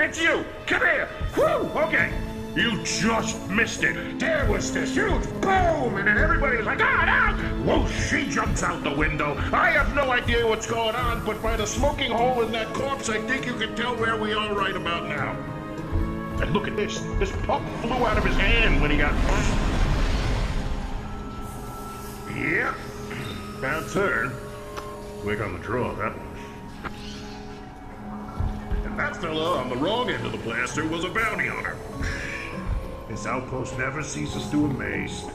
It's you! Come here! Whew! Okay. You just missed it. There was this huge boom, and then everybody was like, ah, no! Whoa, she jumps out the window. I have no idea what's going on, but by the smoking hole in that corpse, I think you can tell where we are right about now. And look at this. This pup flew out of his hand when he got... Yep. That's her. Quick on the draw, that one. And that fella on the wrong end of the blaster was a bounty hunter. This outpost never ceases to amaze.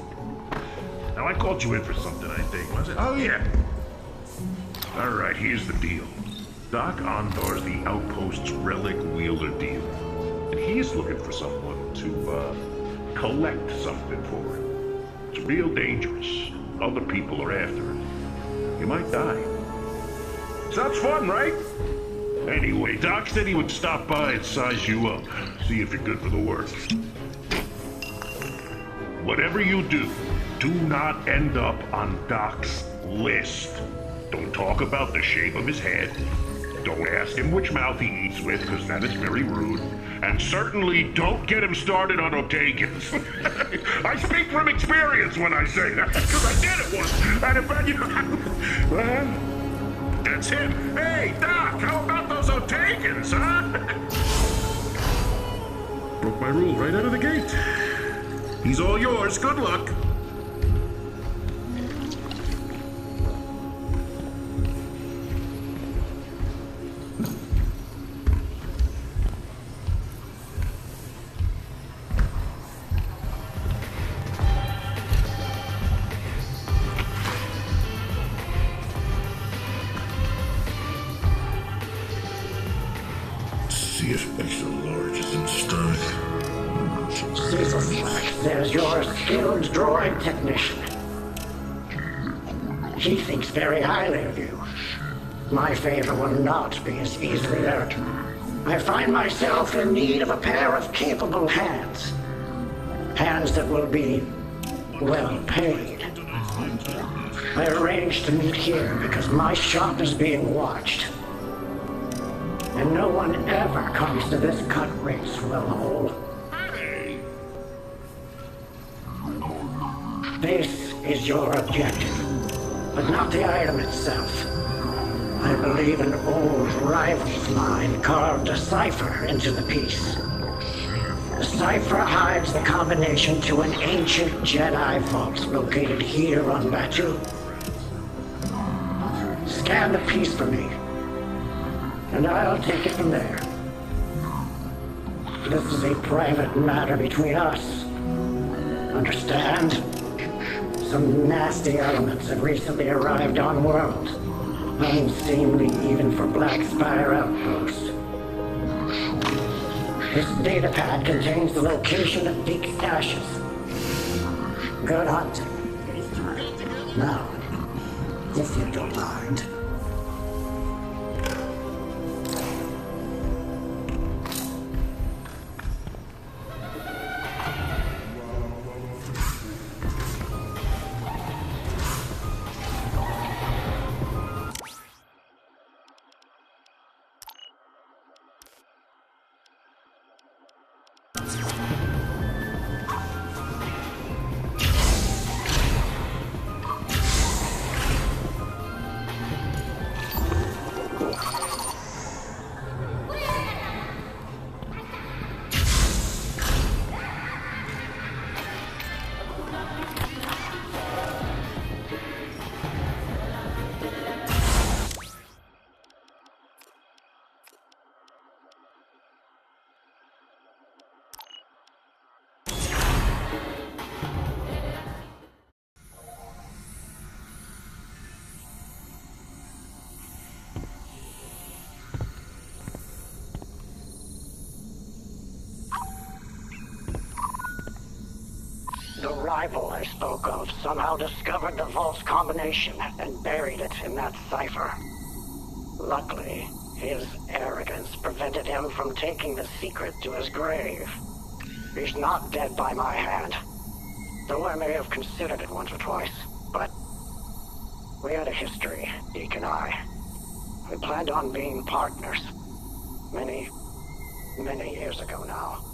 Now, I called you in for something, I think, was it? Oh, yeah. All right, here's the deal. Doc Ondor's the outpost's relic wielder dealer. And he's looking for someone to, collect something for him. It's real dangerous. Other people are after it. You might die. Sounds fun, right? Anyway, Doc said he would stop by and size you up. See if you're good for the work. Whatever you do, do not end up on Doc's list. Don't talk about the shape of his head. Don't ask him which mouth he eats with, because that is very rude. And certainly don't get him started on Otagans. I speak from experience when I say that, because I did it once. And if I, well, that's him. Hey, Doc, how about those Otagans, huh? Broke my rule right out of the gate. He's all yours. Good luck. See if extra large is in stock. Seezelslak, there's your skilled droid technician. He thinks very highly of you. My favor will not be as easily earned. I find myself in need of a pair of capable hands. Hands that will be well paid. I arranged to meet here because my shop is being watched. And no one ever comes to this cut race well whole. This is your objective, but not the item itself. I believe an old rival of mine carved a cipher into the piece. The cipher hides the combination to an ancient Jedi vault located here on Batu. Scan the piece for me, and I'll take it from there. This is a private matter between us. Understand? Some nasty elements have recently arrived on world. Unseemly even for Black Spire Outpost. This datapad contains the location of Deek's ashes. Good hunting. Now, if you don't mind. The rival I spoke of somehow discovered the vault's combination and buried it in that cipher. Luckily, his arrogance prevented him from taking the secret to his grave. He's not dead by my hand, though I may have considered it once or twice, but we had a history, Deke and I. We planned on being partners. Many Many years ago now.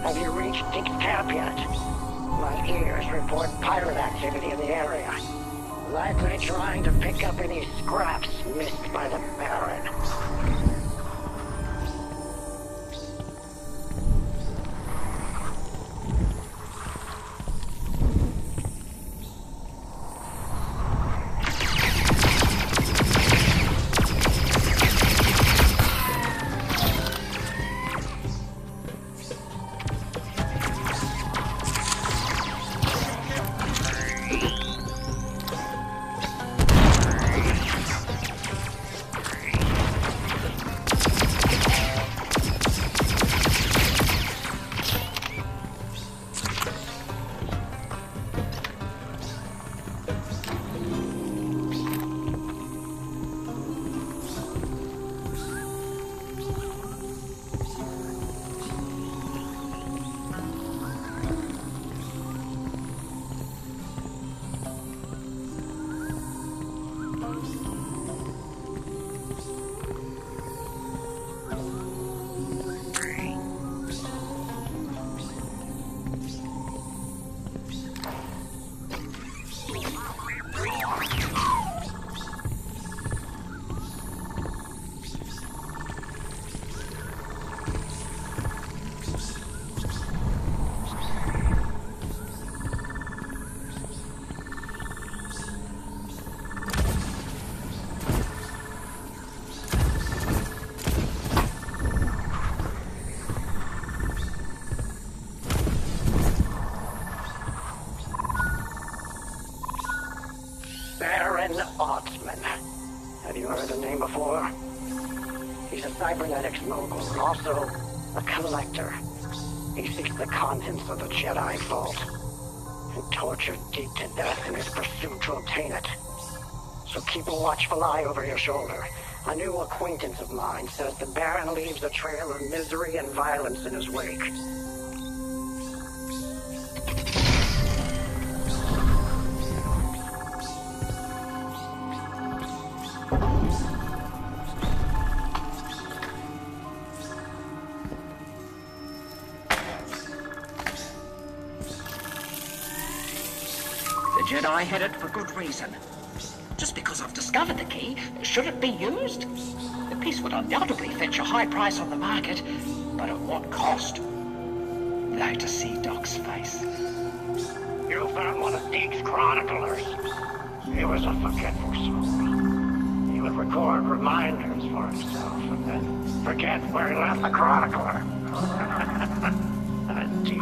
Have you reached Dick's camp yet? My ears report pirate activity in the area. Likely trying to pick up any scraps missed by the Baron. Baron Otsman. Have you heard the name before? He's a cybernetics mogul and also a collector. He seeks the contents of the Jedi Vault and tortured Deke to death in his pursuit to obtain it. So keep a watchful eye over your shoulder. A new acquaintance of mine says the Baron leaves a trail of misery and violence in his wake. The Jedi had it for good reason. Just because I've discovered the key, should it be used? The piece would undoubtedly fetch a high price on the market, but at what cost? Like to see Doc's face. You found one of Deke's chroniclers. He was a forgetful soul. He would record reminders for himself and then forget where he left the chronicler. Deke.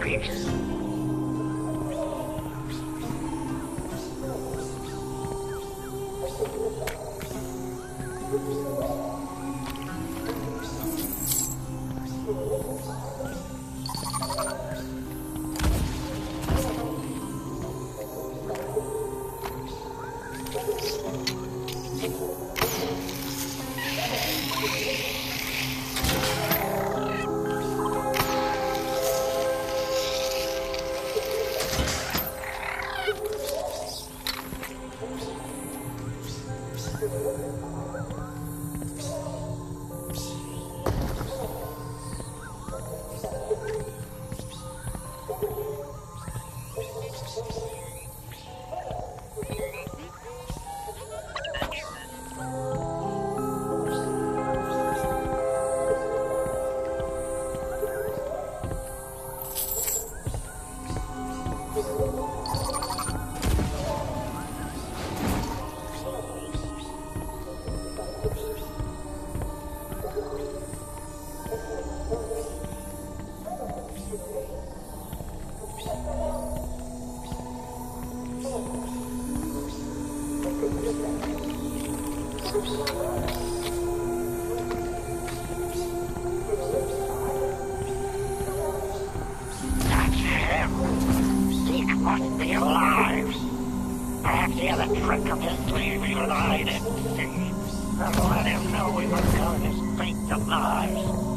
peace. That's him. Zeke must be alive. Perhaps he had a trick of his sleeve even I didn't see. I'll let him know we were killing his fake demise.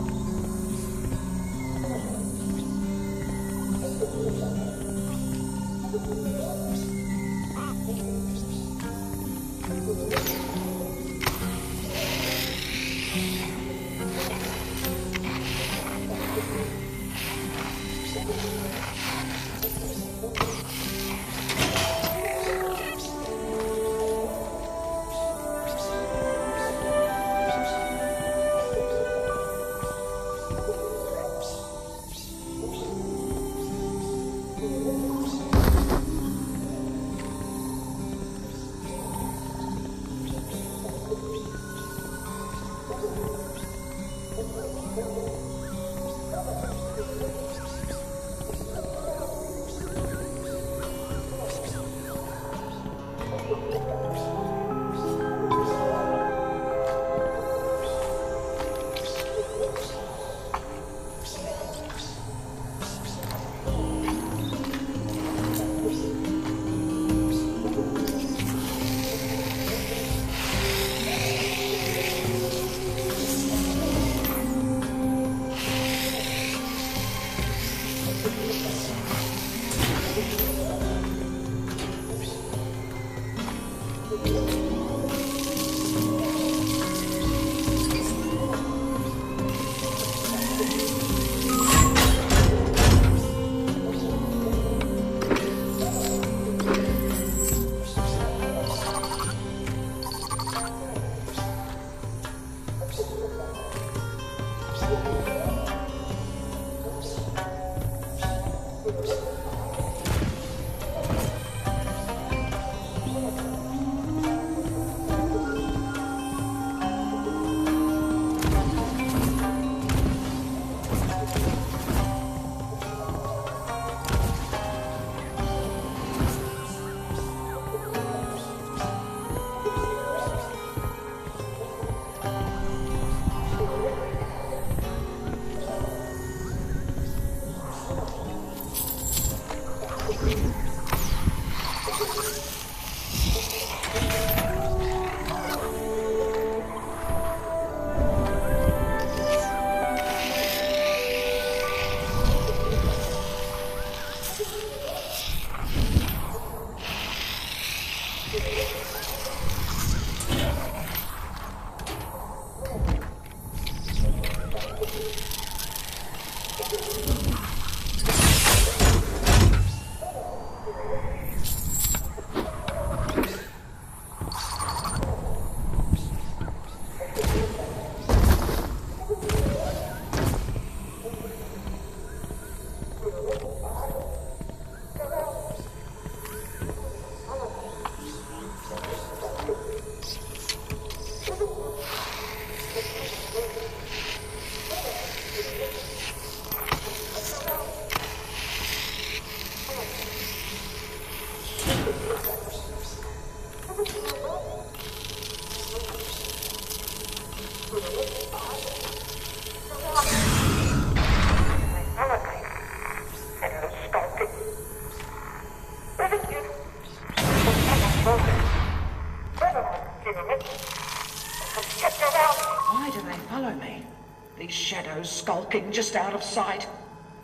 hovering just out of sight.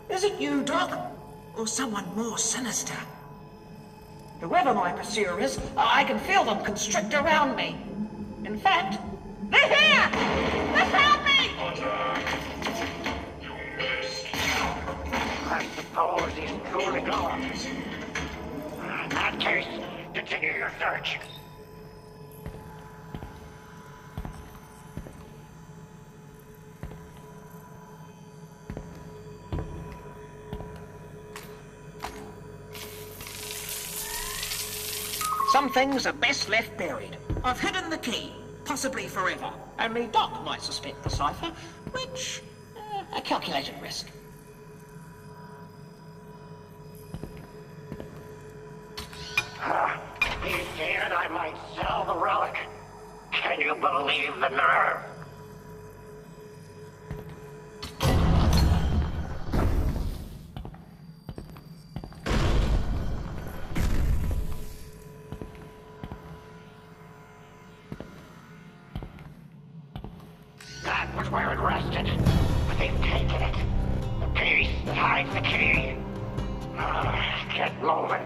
Is it you, Doc? Or someone more sinister? Whoever my pursuer is, I can feel them constrict around me. In fact, they're here! They found me! I suppose he's truly gone. In that case, continue your search. Some things are best left buried. I've hidden the key, possibly forever. Only Doc might suspect the cipher, which, a calculated risk. He said I might sell the relic. Can you believe the nerve? That was where it rested. But they've taken it. The piece that hides the key. Get moving.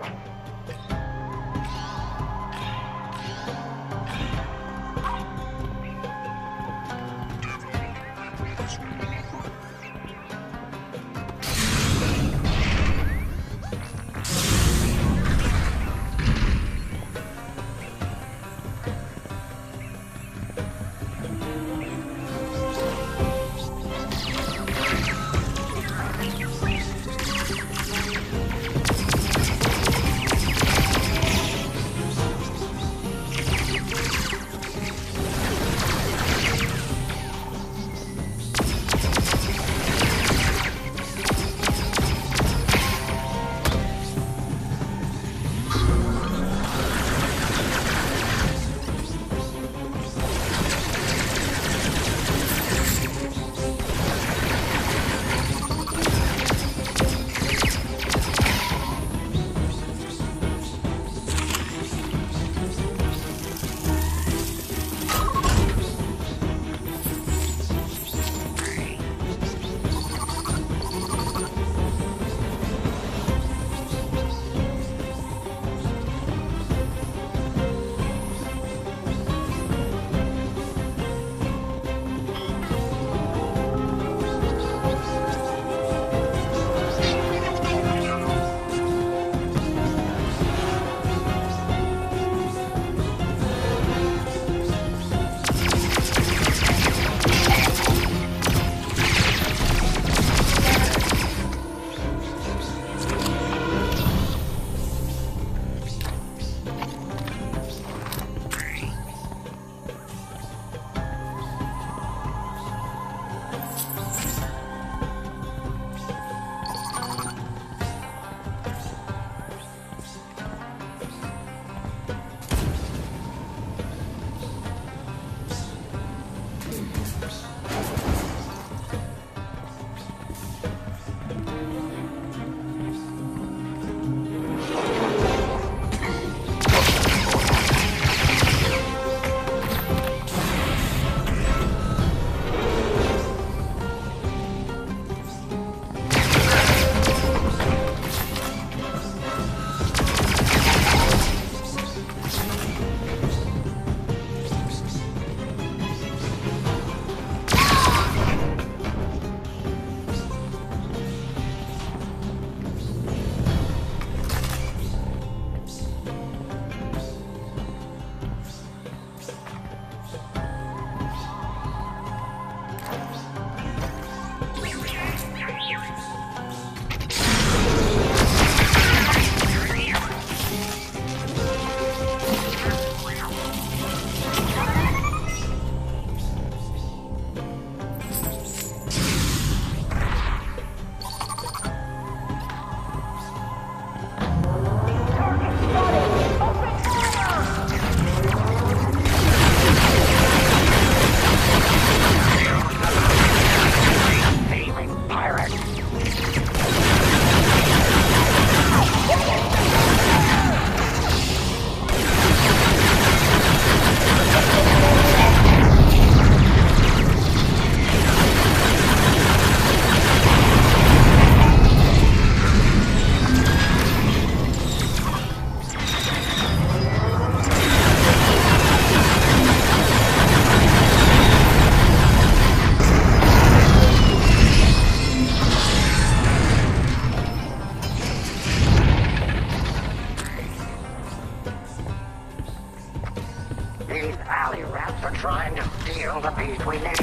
trying to steal the piece we need.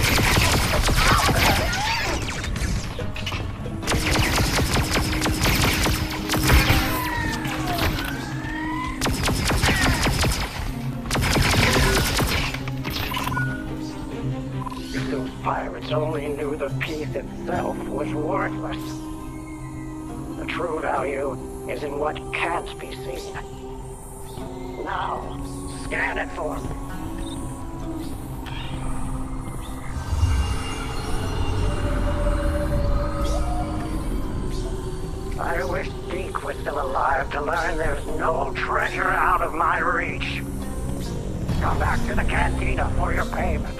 Those pirates only knew the piece itself was worthless. The true value is in what can't be seen. Now, scan it for me. I wish Deke was still alive to learn there's no treasure out of my reach. Come back to the cantina for your payment.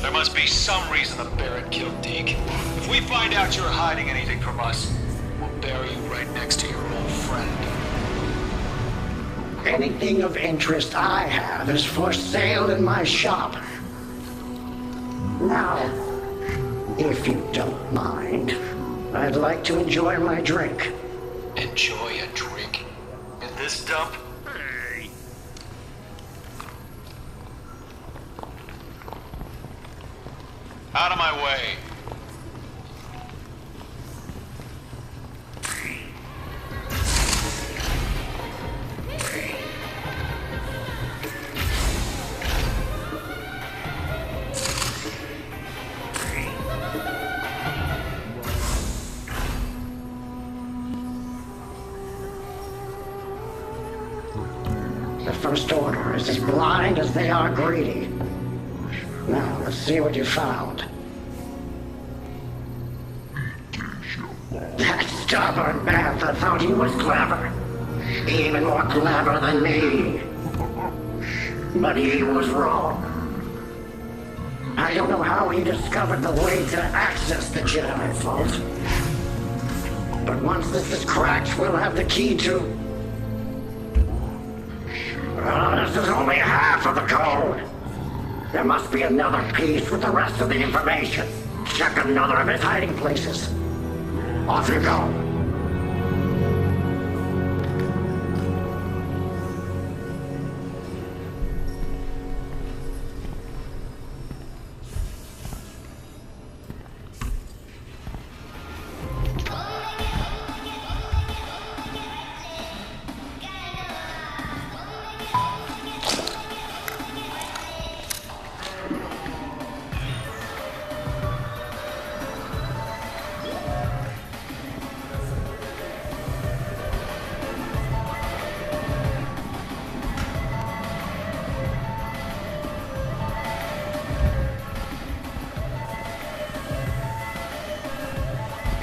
There must be some reason the Barrett killed Deke. If we find out you're hiding anything from us, we'll bury you right next to your old friend. Anything of interest I have is for sale in my shop. Now, if you don't mind, I'd like to enjoy my drink. Enjoy a drink? In this dump? Hey. Out of my way. The First Order is as blind as they are greedy. Now, let's see what you found. That stubborn bastard thought he was clever. Even more clever than me. But he was wrong. I don't know how he discovered the way to access the Jedi Vault. But once this is cracked, we'll have the key to... This is only half of the code. There must be another piece with the rest of the information. Check another of his hiding places. Off you go.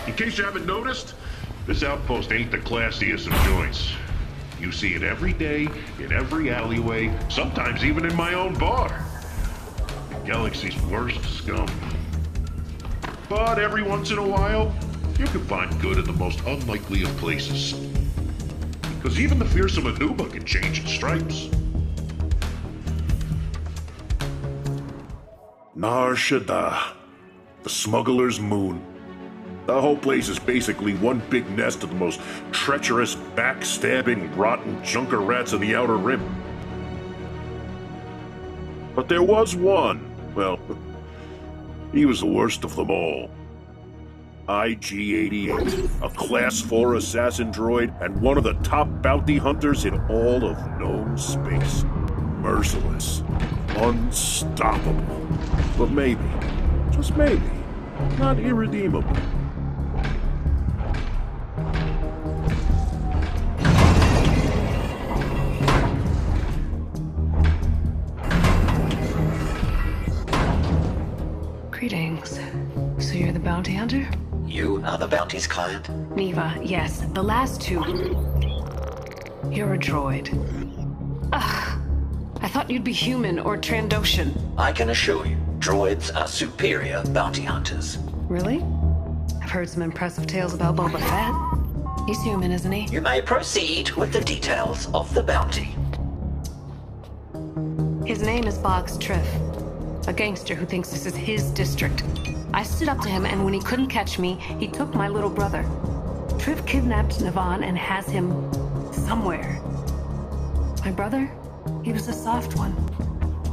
In case you haven't noticed, this outpost ain't the classiest of joints. You see it every day, in every alleyway, sometimes even in my own bar. The galaxy's worst scum. But every once in a while, you can find good in the most unlikely of places. Because even the fearsome Anuba can change its stripes. Nar Shaddaa, the smuggler's moon. The whole place is basically one big nest of the most treacherous, backstabbing, rotten junker rats of the Outer Rim. But there was one. Well, he was the worst of them all. IG-88, a Class 4 assassin droid and one of the top bounty hunters in all of known space. Merciless. Unstoppable. But maybe, just maybe, not irredeemable. Greetings. Greetings. So you're the bounty hunter? You are the bounty's client? Neva, yes. The last two. You're a droid. Ugh. I thought you'd be human or Trandoshan. I can assure you, droids are superior bounty hunters. Really? I've heard some impressive tales about Boba Fett. He's human, isn't he? You may proceed with the details of the bounty. His name is Boggs Triff, a gangster who thinks this is his district. I stood up to him, and when he couldn't catch me, he took my little brother. Triff kidnapped Navan and has him somewhere. My brother? He was a soft one.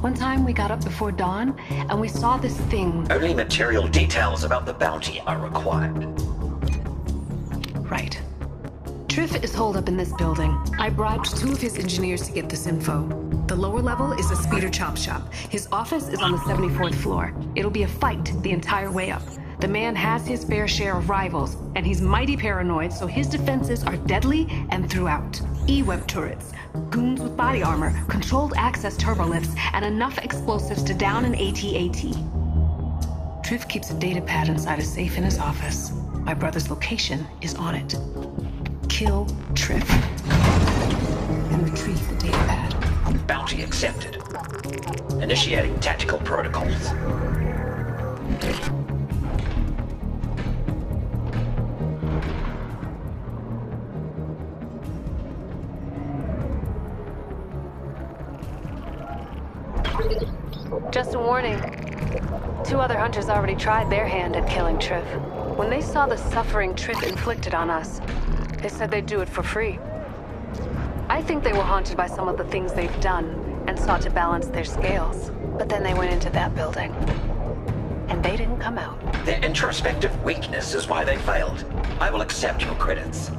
One time we got up before dawn, and we saw this thing. Only material details about the bounty are required. Right. Triff is holed up in this building. I bribed 2 of his engineers to get this info. The lower level is a speeder chop shop. His office is on the 74th floor. It'll be a fight the entire way up. The man has his fair share of rivals, and he's mighty paranoid, so his defenses are deadly and throughout. E-web turrets, goons with body armor, controlled access turbolifts, and enough explosives to down an AT-AT. Triff keeps a data pad inside a safe in his office. My brother's location is on it. Kill Triff and retrieve the data pad. Bounty accepted. Initiating tactical protocols. Just a warning. 2 other hunters already tried their hand at killing Triff. When they saw the suffering Triff inflicted on us, they said they'd do it for free. I think they were haunted by some of the things they've done and sought to balance their scales. But then they went into that building, and they didn't come out. Their introspective weakness is why they failed. I will accept your credits.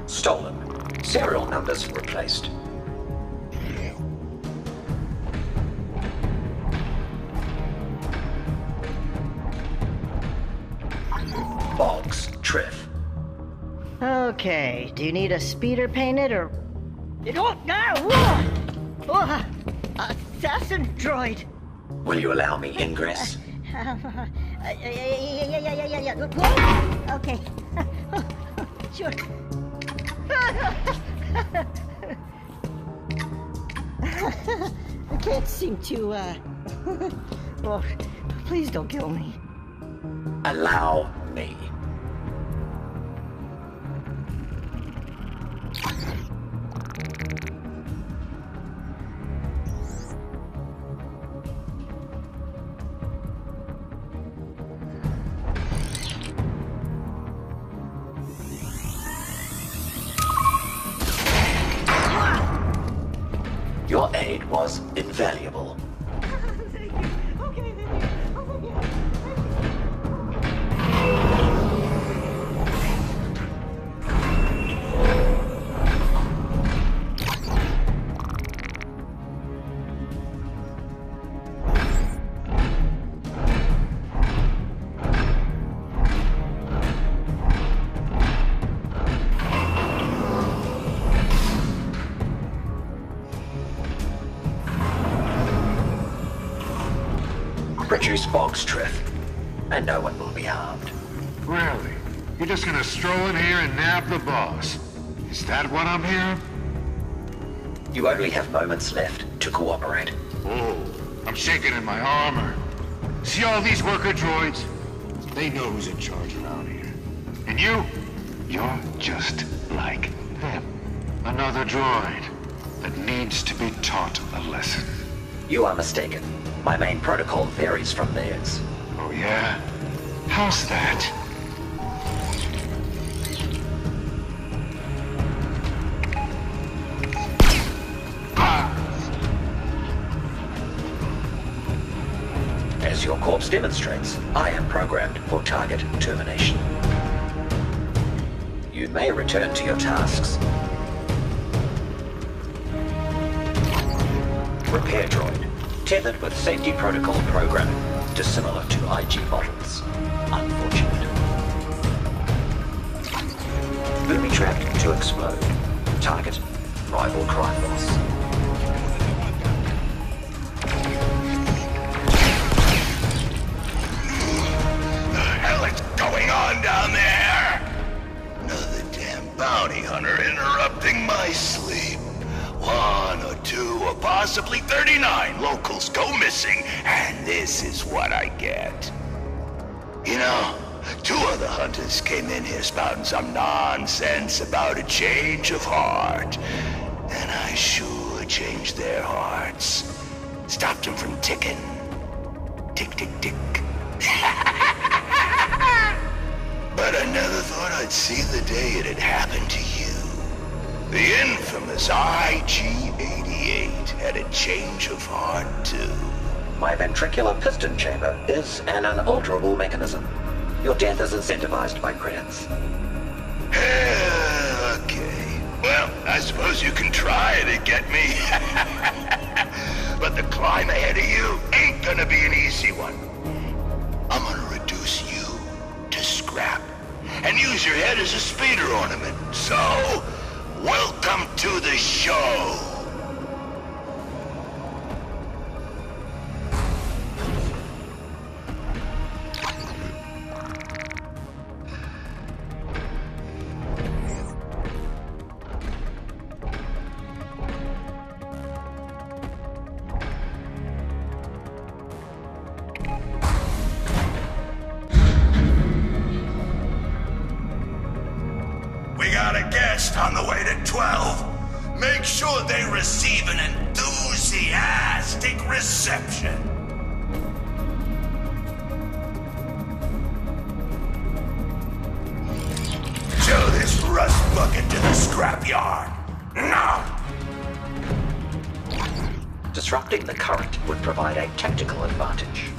Stolen. Serial numbers replaced. Boggs Triff. Okay, do you need a speeder painted or... Oh, no! Whoa! Assassin droid! Will you allow me ingress? Yeah. Whoa! Okay. Sure. I can't seem to, well, please don't kill me. Allow me. Your aid was invaluable. Produce Boggs Triff, and no one will be harmed. Really? You're just gonna stroll in here and nab the boss? Is that what I'm hearing? You only have moments left to cooperate. Oh, I'm shaking in my armor. See all these worker droids? They know who's in charge around here. And you're just like them. Another droid that needs to be taught a lesson. You are mistaken. My main protocol varies from theirs. Oh yeah? How's that? As your corpse demonstrates, I am programmed for target termination. You may return to your tasks. Repair droid, tethered with safety protocol programming, dissimilar to IG models. Unfortunate. Booby-trapped to explode. Target, rival crime boss. Down there! Another damn bounty hunter interrupting my sleep. 1 or 2 or possibly 39 locals go missing, and this is what I get. You know, 2 other hunters came in here spouting some nonsense about a change of heart. And I sure changed their hearts. Stopped them from ticking. Tick, tick, tick. But I never thought I'd see the day it had happened to you. The infamous IG-88 had a change of heart, too. My ventricular piston chamber is an unalterable mechanism. Your death is incentivized by credits. Okay. Well, I suppose you can try to get me. But the climb ahead of you ain't gonna be an easy one. I'm gonna reduce you to scrap and use your head as a speeder ornament. So, welcome to the show. On the way to 12. Make sure they receive an enthusiastic reception. Show this rust bucket to the scrapyard. Now! Disrupting the current would provide a tactical advantage.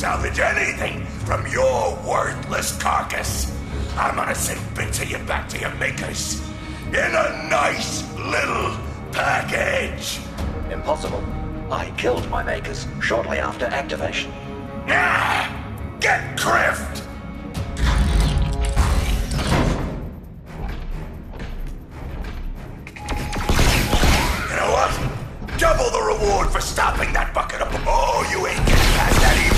salvage anything from your worthless carcass, I'm gonna send bits of you back to your makers in a nice little package. Impossible. I killed my makers shortly after activation. Ah! Get Crift! You know what? Double the reward for stopping that bucket of... Oh, you ain't getting past that anyway.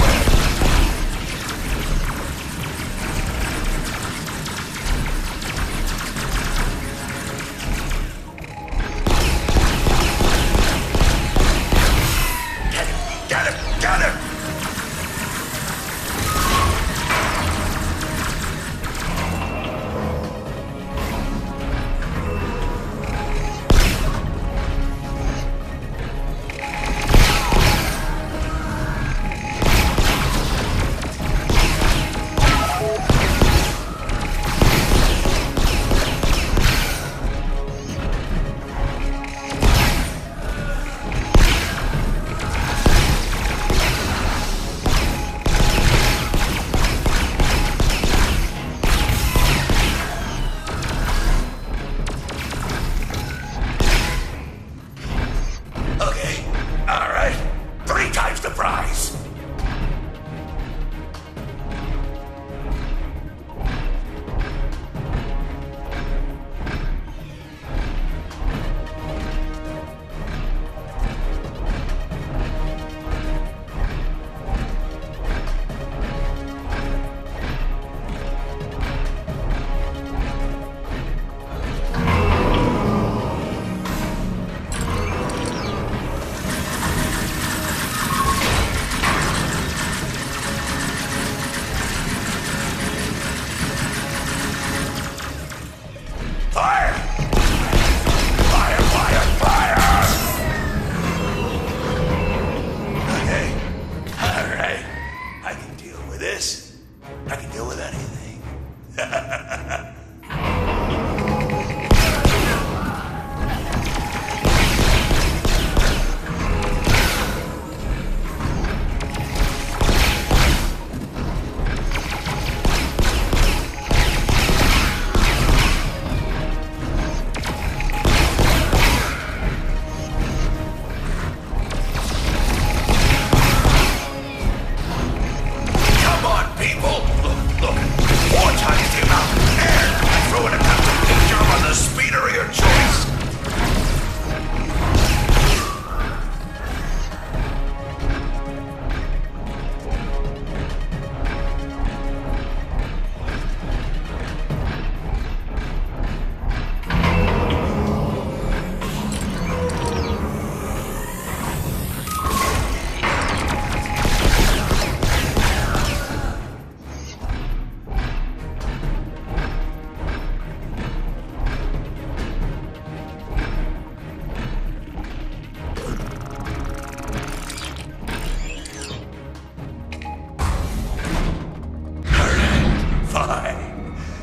Get him! Get him!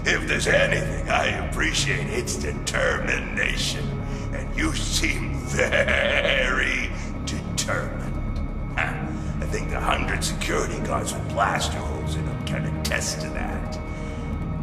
If there's anything I appreciate, it's determination. And you seem very determined. I think the 100 security guards with blaster holes in them can attest to that.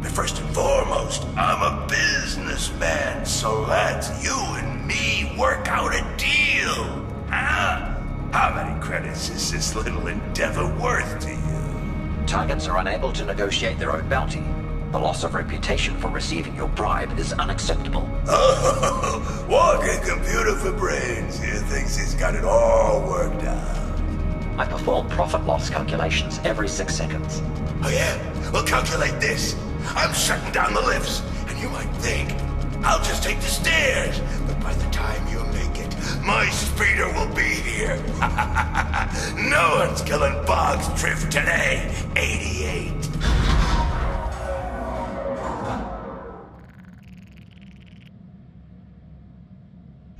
But first and foremost, I'm a businessman, so let's you and me work out a deal. Huh? How many credits is this little endeavor worth to you? Targets are unable to negotiate their own bounty. The loss of reputation for receiving your bribe is unacceptable. Oh, walking computer for brains. He thinks he's got it all worked out. I perform profit-loss calculations every 6 seconds. Oh yeah? Well, calculate this. I'm shutting down the lifts, and you might think I'll just take the stairs. But by the time you make it, my speeder will be here. No one's killing Boggs Drift today. 88.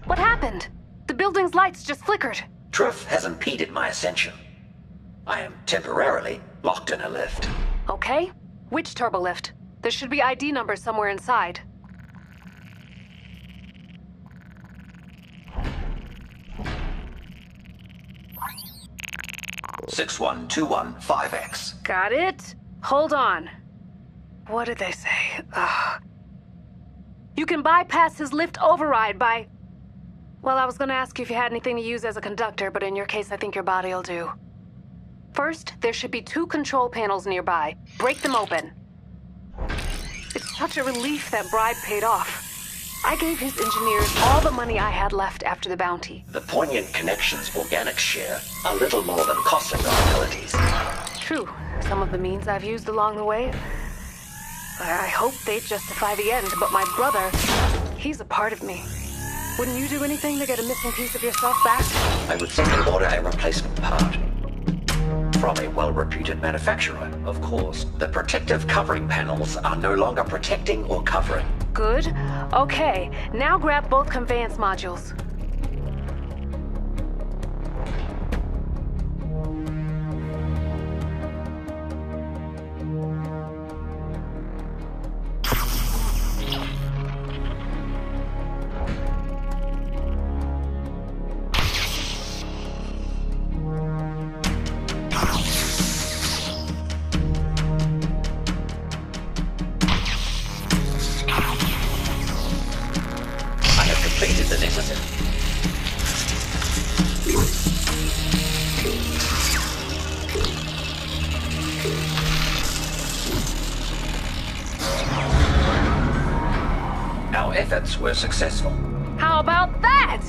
What happened? The building's lights just flickered. Truth has impeded my ascension. I am temporarily locked in a lift. Okay. Which turbolift? There should be ID numbers somewhere inside. 61215X. Got it? Hold on. What did they say? You can bypass his lift override by... Well, I was gonna ask you if you had anything to use as a conductor, but in your case, I think your body'll do. First, there should be 2 control panels nearby. Break them open. It's such a relief that bribe paid off. I gave his engineers all the money I had left after the bounty. The Poignant Connections organic share a little more than costing liabilities. True. Some of the means I've used along the way. I hope they justify the end, but my brother, he's a part of me. Wouldn't you do anything to get a missing piece of yourself back? I would simply order a replacement part. From a well-reputed manufacturer, of course. The protective covering panels are no longer protecting or covering. Good. Okay, now grab both conveyance modules. Completed the necessary. Our efforts were successful. How about that?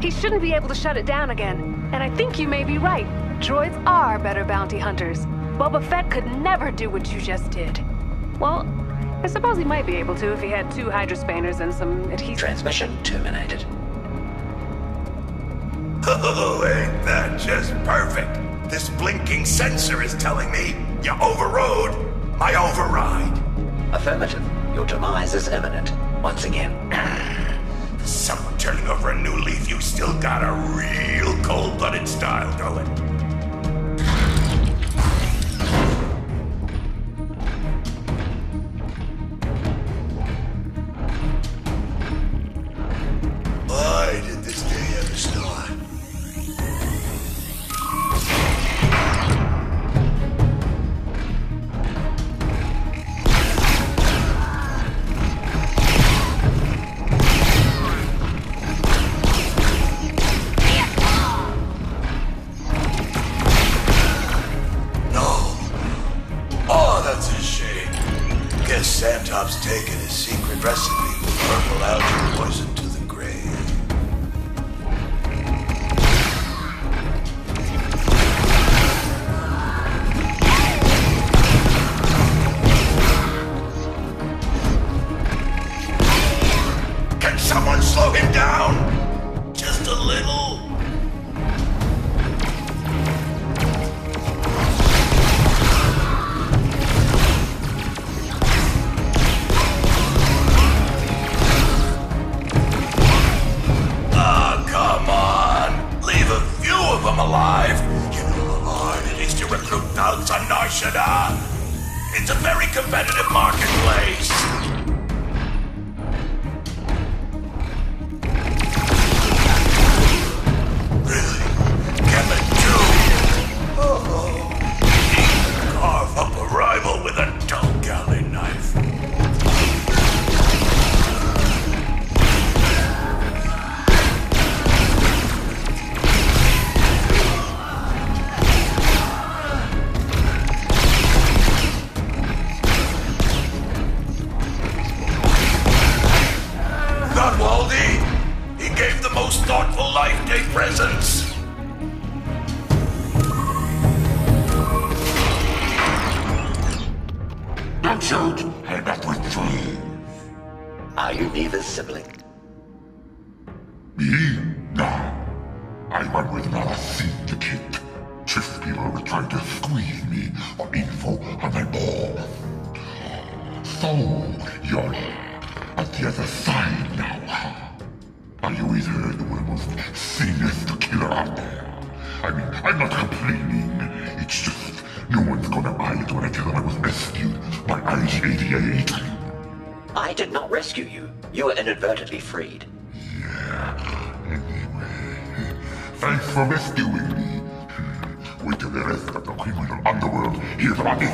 He shouldn't be able to shut it down again. And I think you may be right. Droids are better bounty hunters. Boba Fett could never do what you just did. Well, I suppose he might be able to if he had 2 hydrospanners and some adhesive. Transmission terminated. Oh, ain't that just perfect? This blinking sensor is telling me you overrode my override. Affirmative. Your demise is imminent. Once again. Someone turning over a new leaf, you still got a real cold-blooded style going. Why did this day ever start? Santop's taken his secret recipe with purple algae poison to the grave. Can someone slow him down? Just a little? Alive. You know how hard it is to recruit thugs on Nar Shaddaa. It's a very competitive marketplace. Really? Kevin too? Oh. Carve up a rival with a dull galley knife. Thoughtful Life Day presents. Don't shoot! I'm not with you. Are you Neva's sibling? Me? No. I'm one with another syndicate. Just people were trying to squeeze me for info on my boss. So, you're at the other side now, huh? Are you either the most sinister killer out there? I mean, I'm not complaining. It's just, no one's gonna buy it when I tell them I was rescued by IG-88. I did not rescue you. You were inadvertently freed. Yeah, anyway. Thanks for rescuing me. Wait till to the rest of the criminal underworld. Hear about this?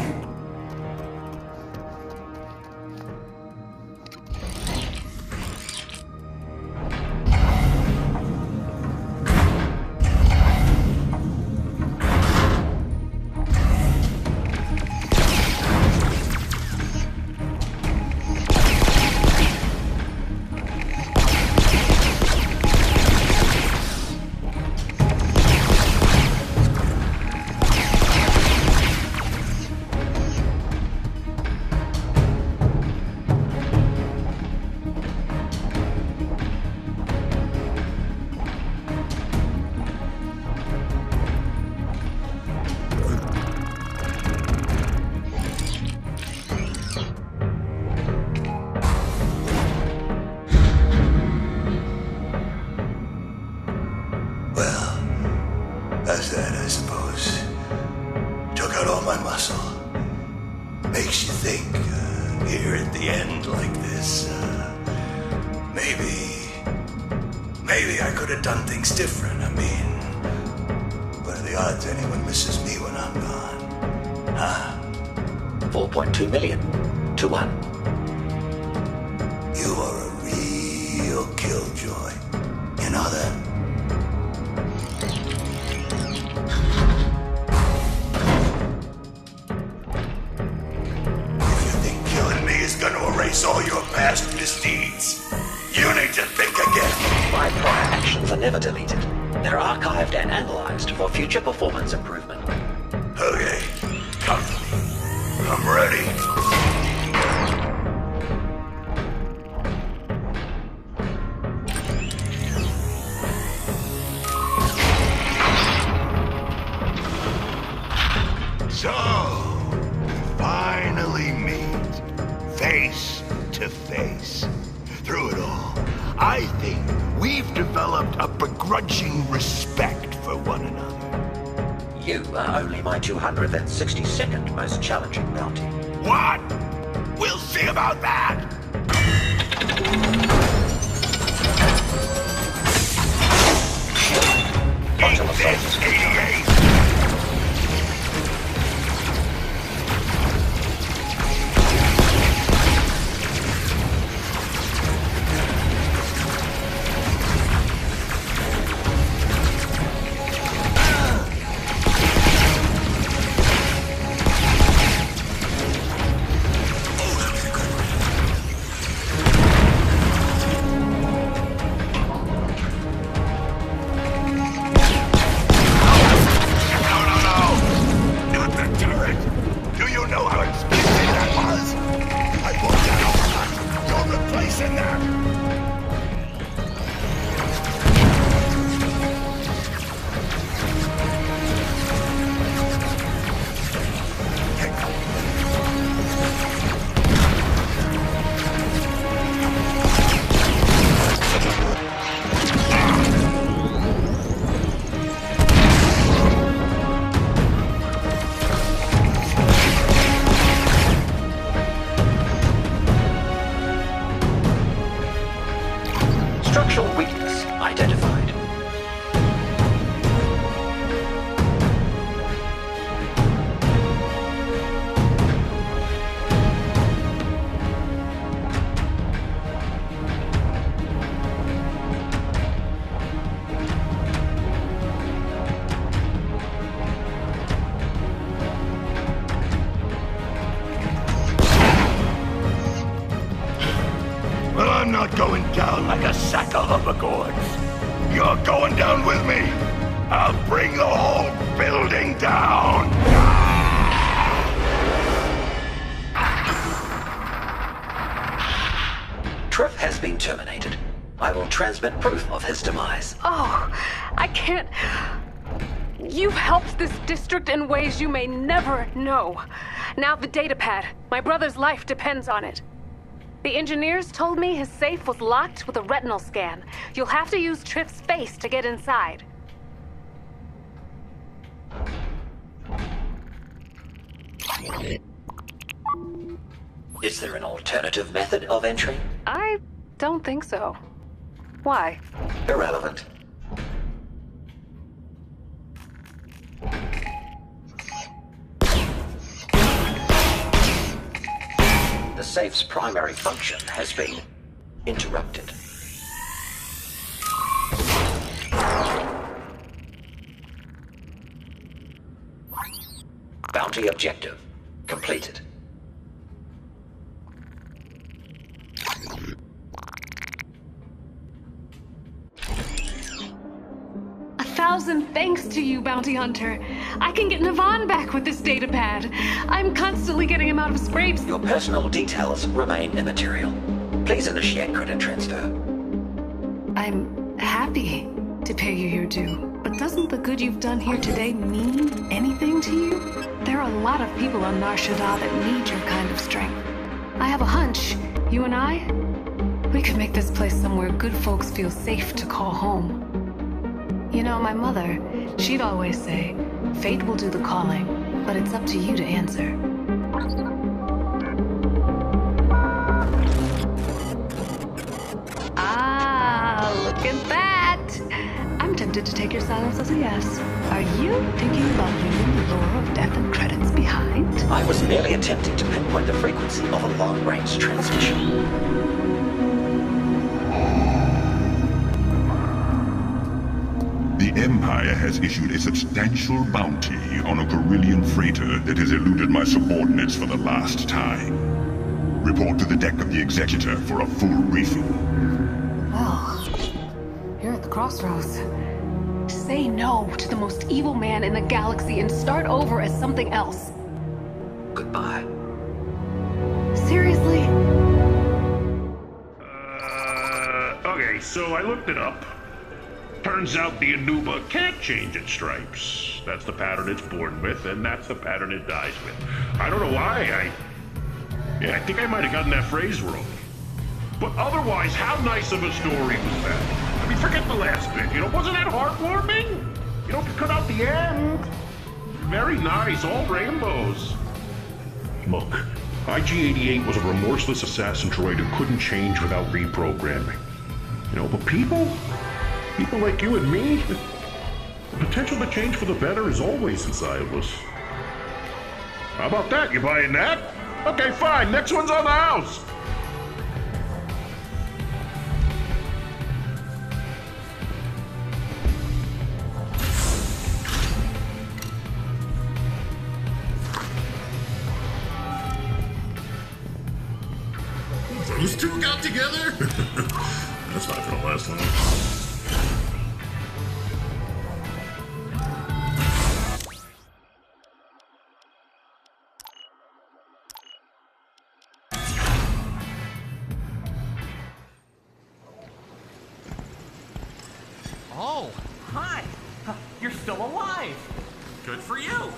That's that, I suppose. Took out all my muscle. Makes you think, here at the end like this, maybe I could have done things different. I mean, what are the odds anyone misses me when I'm gone? Huh? 4.2 million to 1. You are a real killjoy. You know that? Gonna erase all your past misdeeds. You need to think again. My prior actions are never deleted. They're archived and analyzed for future performance improvement. Okay, come to me. I'm ready. So, finally meet. Face to face. Through it all, I think we've developed a begrudging respect for one another. You are only my 262nd most challenging bounty. What? We'll see about that! Eat this, 88! Structural weakness identified. Well, I'm not going down like a sack of huppagourds. You're going down with me. I'll bring the whole building down. Triff has been terminated. I will transmit proof of his demise. Oh, I can't. You've helped this district in ways you may never know. Now the data pad. My brother's life depends on it. The engineers told me his safe was locked with a retinal scan. You'll have to use Triff's face to get inside. Is there an alternative method of entry? I don't think so. Why? Irrelevant. safe's primary function has been interrupted. Bounty objective completed. A thousand thanks to you, Bounty Hunter. I can get Navan back with this data pad. I'm constantly getting him out of scrapes. Your personal details remain immaterial. Please initiate credit transfer. I'm happy to pay you your due, but doesn't the good you've done here today mean anything to you? There are a lot of people on Nar Shaddaa that need your kind of strength. I have a hunch, you and I, we could make this place somewhere good folks feel safe to call home. You know, my mother, she'd always say, fate will do the calling, but it's up to you to answer. Ah, look at that! I'm tempted to take your silence as a yes. Are you thinking about leaving the lore of death and credits behind? I was merely attempting to pinpoint the frequency of a long-range transmission. The Empire has issued a substantial bounty on a Carillion freighter that has eluded my subordinates for the last time. Report to the deck of the Executor for a full briefing. Well, you're at the crossroads. Say no to the most evil man in the galaxy and start over as something else. Goodbye. Seriously? Okay, so I looked it up. Turns out the Anuba can't change its stripes. That's the pattern it's born with, and that's the pattern it dies with. I don't know why, I think I might have gotten that phrase wrong. But otherwise, how nice of a story was that? I mean, forget the last bit, wasn't that heartwarming? Cut out the end. Very nice, all rainbows. Look, IG-88 was a remorseless assassin droid who couldn't change without reprogramming. But people like you and me, the potential to change for the better is always inside of us. How about that? You buying that? Okay, fine. Next one's on the house. Those two got together? That's not gonna last long. Oh, hi. You're still alive. Good for you.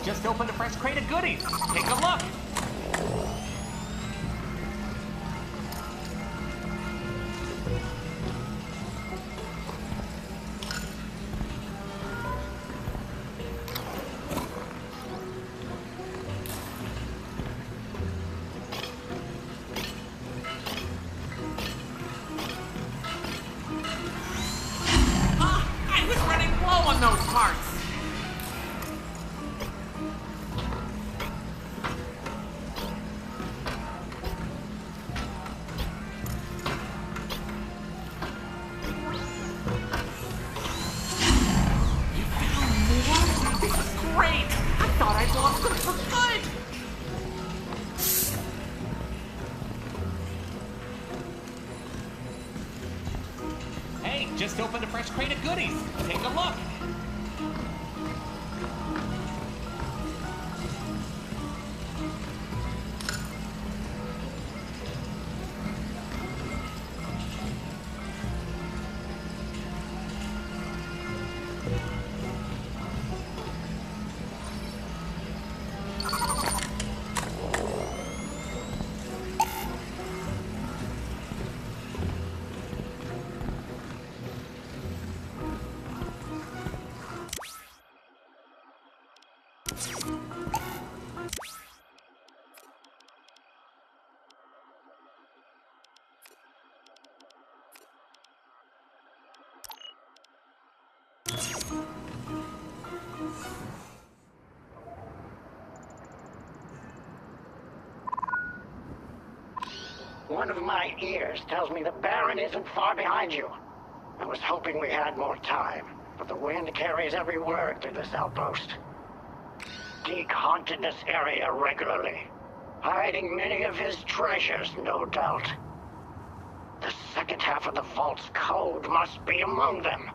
Just opened a fresh crate of goodies. Take a look. I was running low on those parts. Just opened a fresh crate of goodies. Take a look. One of my ears tells me the Baron isn't far behind you. I was hoping we had more time, but the wind carries every word through this outpost. Deke haunted this area regularly, hiding many of his treasures, no doubt. The second half of the vault's code must be among them.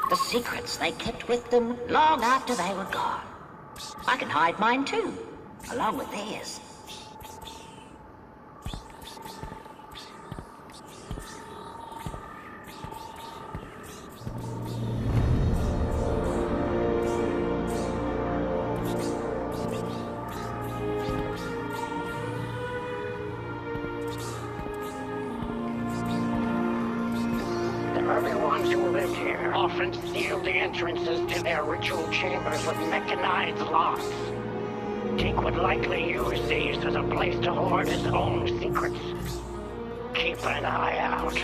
The secrets they kept with them long after they were gone. I can hide mine too, along with theirs. Often sealed the entrances to their ritual chambers with mechanized locks. Deke would likely use these as a place to hoard his own secrets. Keep an eye out.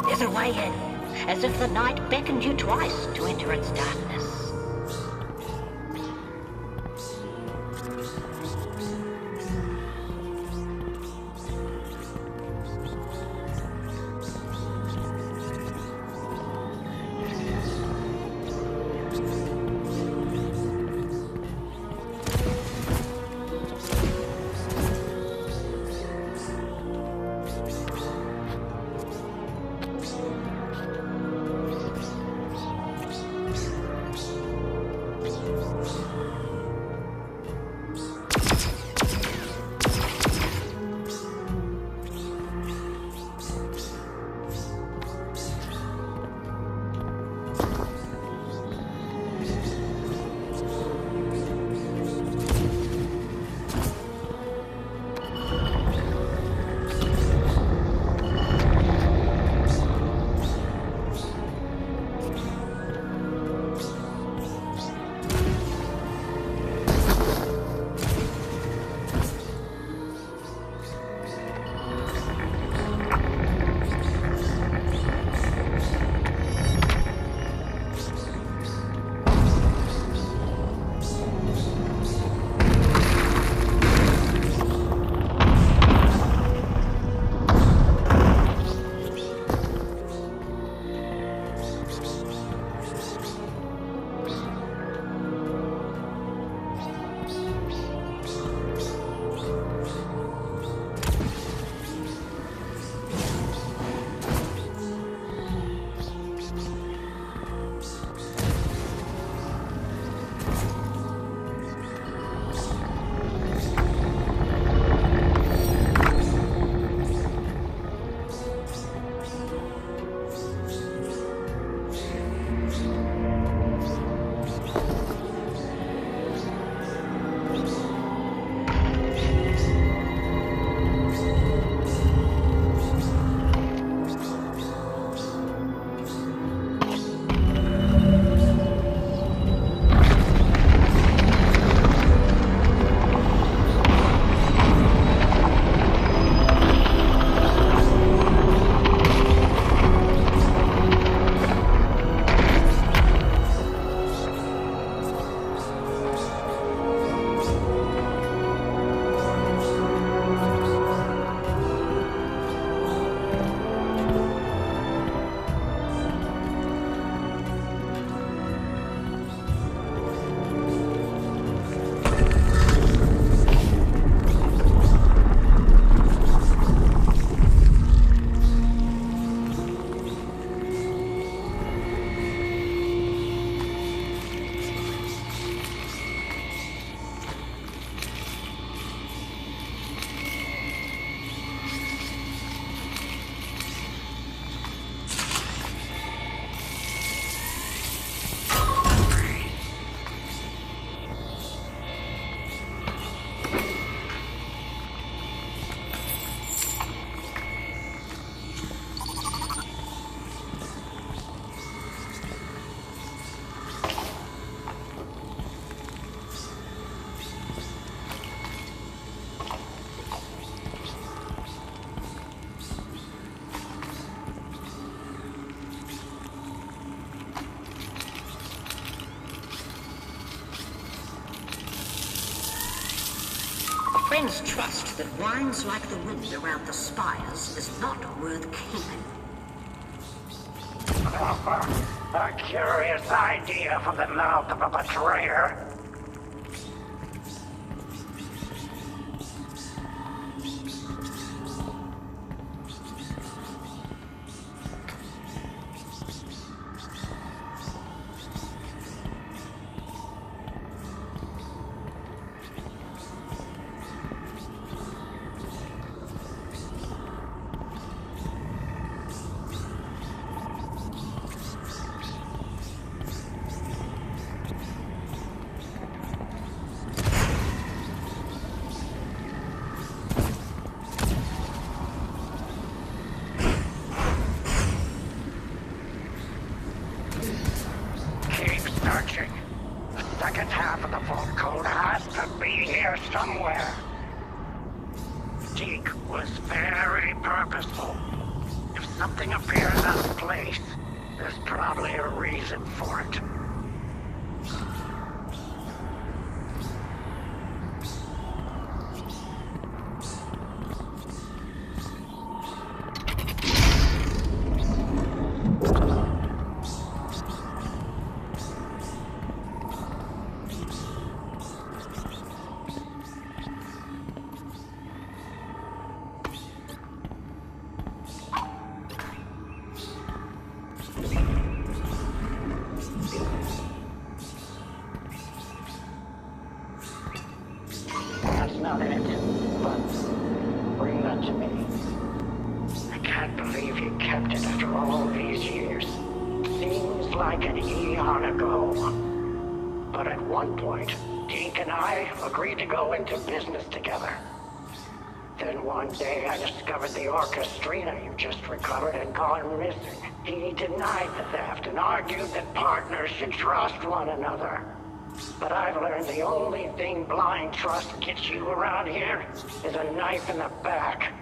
There's a way in, as if the night beckoned you twice to enter its darkness. Friends trust that winds like the wind around the spires is not worth keeping. A curious idea from the mouth of a betrayer. The second half of the vault code has to be here somewhere. Deke was very purposeful. If something appears out of place, there's probably a reason for it. That's not it, but bring that to me. I can't believe you kept it after all these years. Seems like an eon ago. But at one point, Deke and I agreed to go into business together. Then one day I discovered the orchestrina you just recovered had gone missing. He denied the theft and argued that partners should trust one another. But I've learned the only thing blind trust gets you around here is a knife in the back.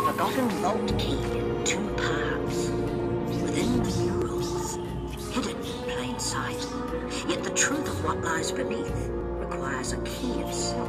Forgotten vault key in 2 parts. Within the murals, hidden in plain sight. Yet the truth of what lies beneath requires a key itself.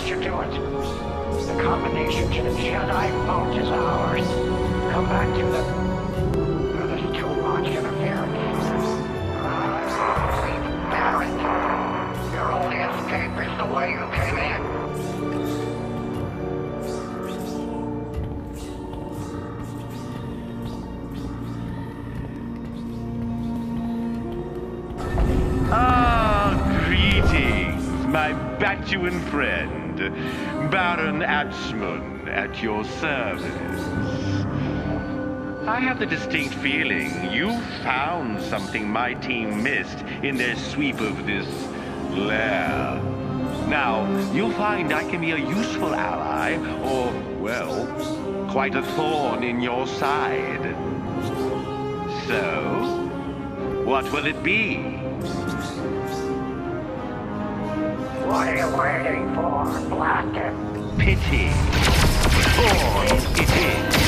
Should do it. The combination to the Jedi vault is ours. Come back to the... There's too much interference. Barrett, your only escape is the way you came in. Ah, greetings, my Batuan friend. Baron Atzman at your service. I have the distinct feeling you found something my team missed in their sweep of this lair. Now, you'll find I can be a useful ally, or, well, quite a thorn in your side. So, what will it be? What are you waiting for, Blaster? Pity. Thorn it is.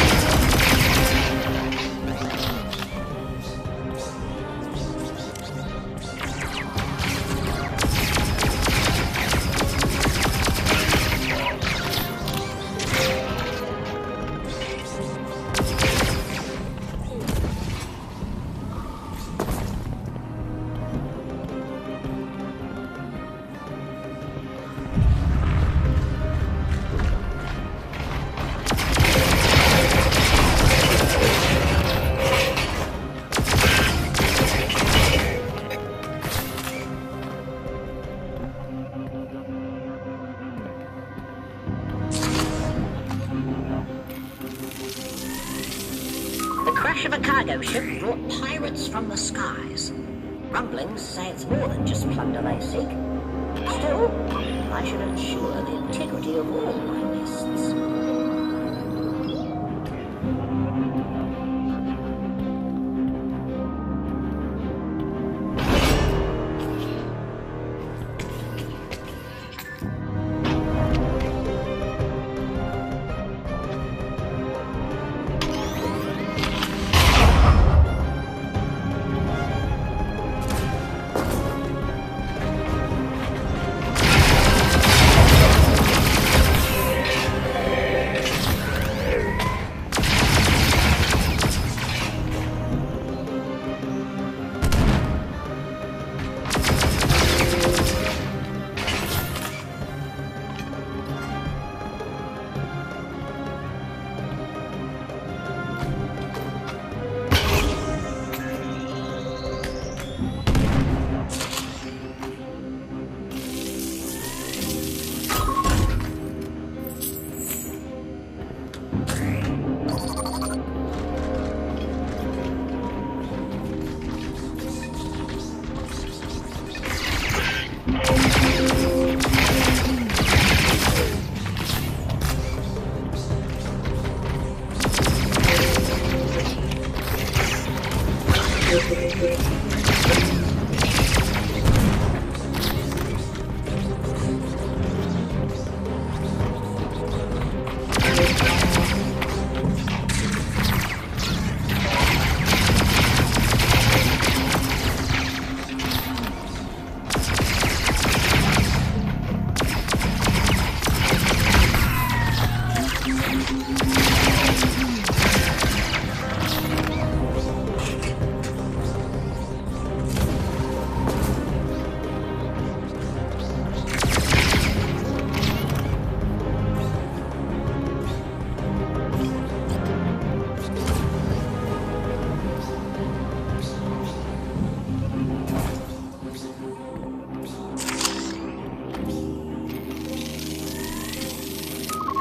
Of a cargo ship brought pirates from the skies. Rumblings say it's more than just plunder they seek. Still, I should ensure the integrity of all my guests.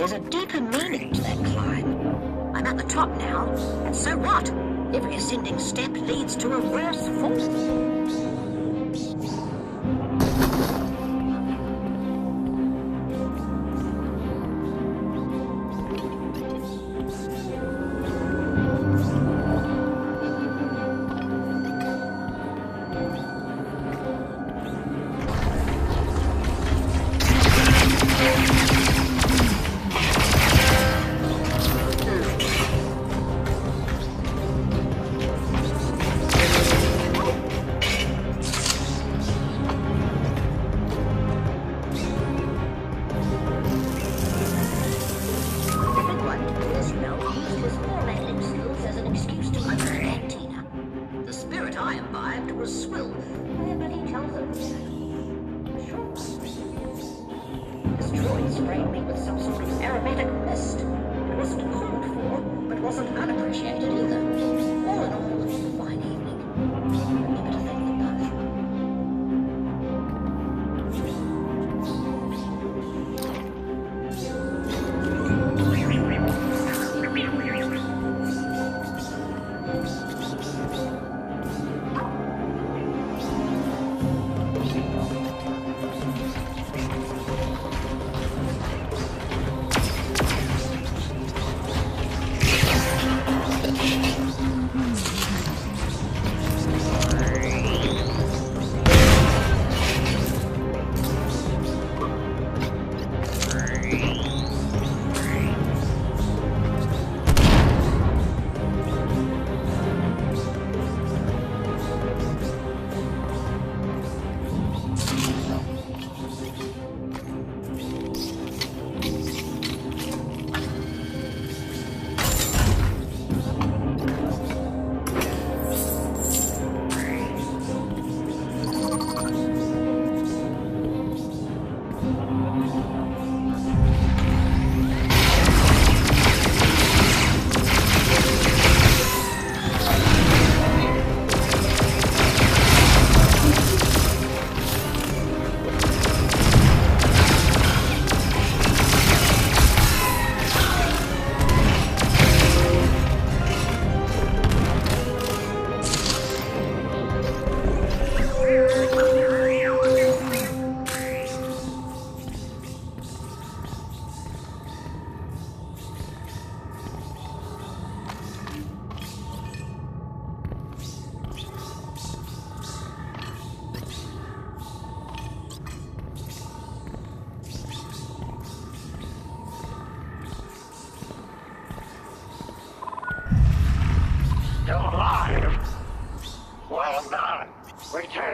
There's a deeper meaning to that climb. I'm at the top now, and so what? Every ascending step leads to a worse fall.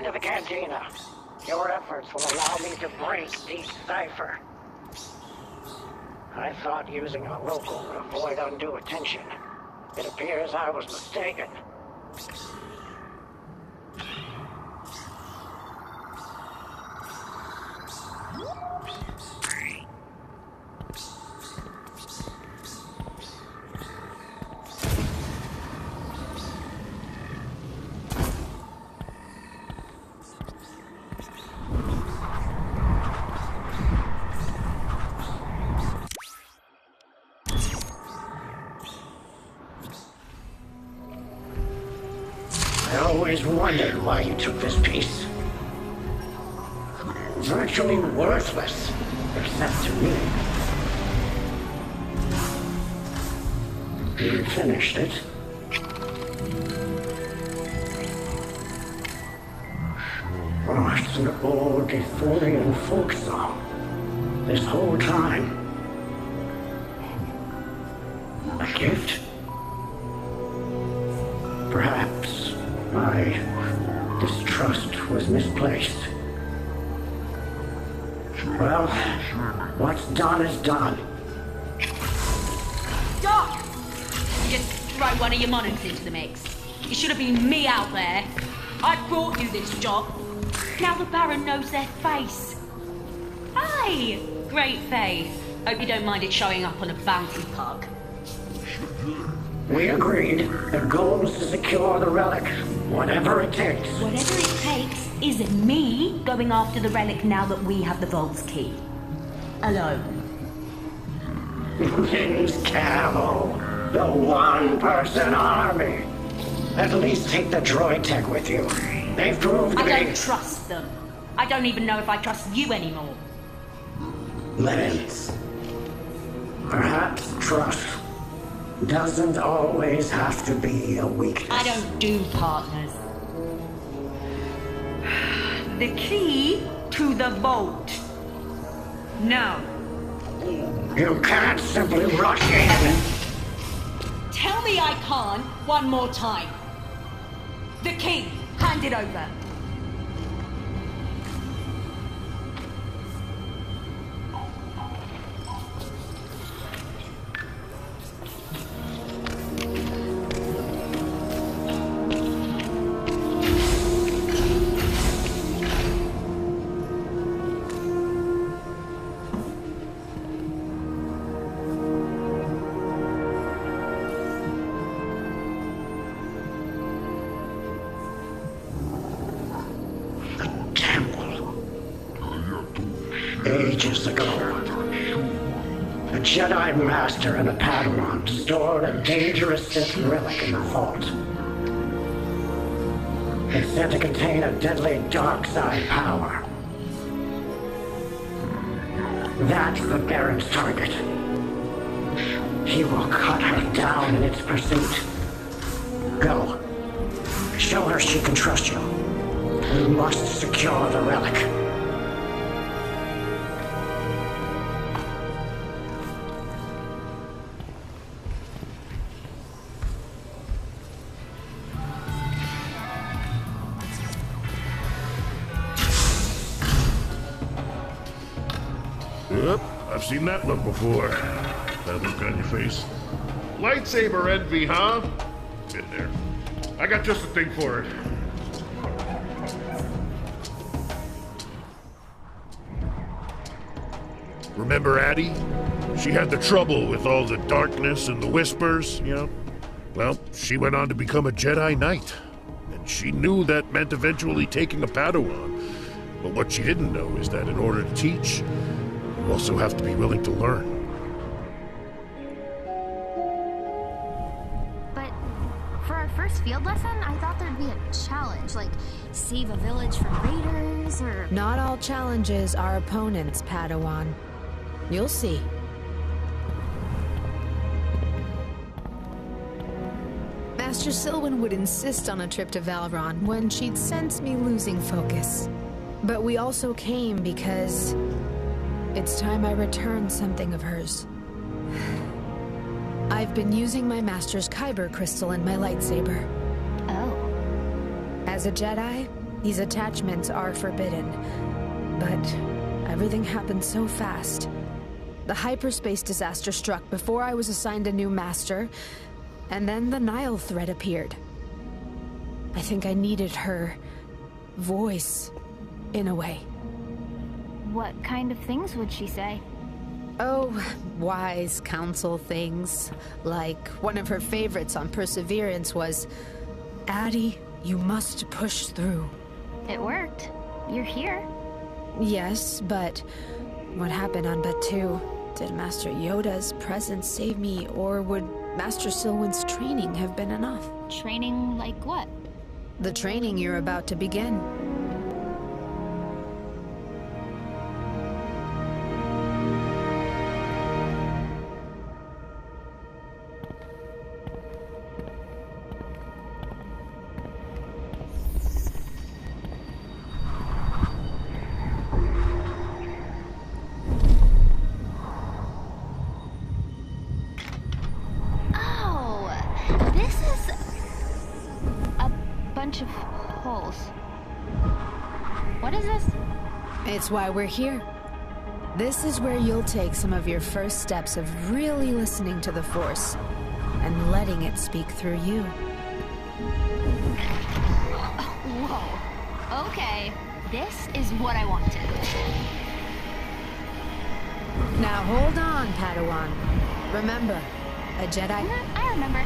to the cantina. Your efforts will allow me to break the cipher. I thought using a local would avoid undue attention. It appears I was mistaken. I always wondered why you took this piece. Virtually worthless, except to me. You finished it. Oh, it's an old Ethorian folk song. This whole time. A gift? Perhaps my distrust was misplaced. Well, what's done is done. Doc! You just throw one of your monitors into the mix. It should have been me out there. I brought you this job. Now the Baron knows their face. Hi! Great face. Hope you don't mind it showing up on a bounty pug. We agreed. The goal is to secure the relic, whatever it takes. Whatever it takes isn't me going after the relic now that we have the vault's key. Alone. King's Camel, the one-person army. At least take the droid tech with you. They've proved to I be... don't trust them. I don't even know if I trust you anymore. Lens. Perhaps trust doesn't always have to be a weakness. I don't do partners. The key to the vault. No. You can't simply rush in. Tell me I can't one more time. The key. Hand it over. Ages ago, a Jedi Master and a Padawan stored a dangerous Sith relic in the vault. It's said to contain a deadly dark side power. That's the Baron's target. He will cut her down in its pursuit. Go. Show her she can trust you. We must secure the relic. Yep, I've seen that look before. That look on your face. Lightsaber envy, huh? Been there. I got just the thing for it. Remember Addie? She had the trouble with all the darkness and the whispers, you know? Well, she went on to become a Jedi Knight. And she knew that meant eventually taking a Padawan. But what she didn't know is that in order to teach, you also have to be willing to learn. But for our first field lesson, I thought there'd be a challenge, like save a village from raiders, or... Not all challenges are opponents, Padawan. You'll see. Master Silwyn would insist on a trip to Valron when she'd sense me losing focus. But we also came because it's time I returned something of hers. I've been using my master's Kyber crystal in my lightsaber. Oh. As a Jedi, These attachments are forbidden, but everything happened so fast. The hyperspace disaster struck before I was assigned a new master, and then the Nile threat appeared. I think I needed her voice, in a way. What kind of things would she say? Oh, wise counsel things. Like, one of her favorites on Perseverance was, Addie, you must push through. It worked. You're here. Yes, but what happened on Batu? Did Master Yoda's presence save me, or would Master Silwyn's training have been enough? Training like what? The training you're about to begin. Of holes. What is this? It's why we're here. This is where you'll take some of your first steps of really listening to the Force and letting it speak through you. Whoa. Okay, this is what I wanted. Now hold on, Padawan. Remember, a Jedi... I remember.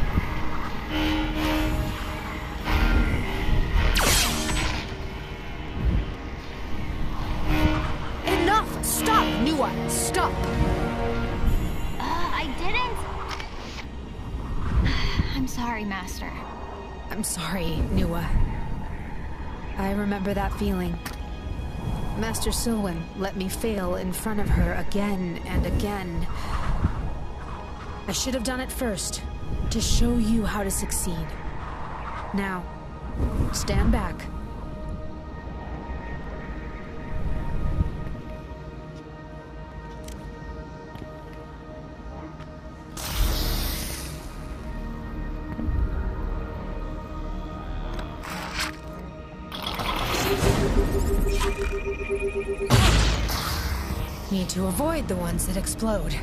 Stop, Nua! Stop! I didn't... I'm sorry, Master. I'm sorry, Nua. I remember that feeling. Master Silwyn let me fail in front of her again and again. I should have done it first, to show you how to succeed. Now, stand back. Need to avoid the ones that explode.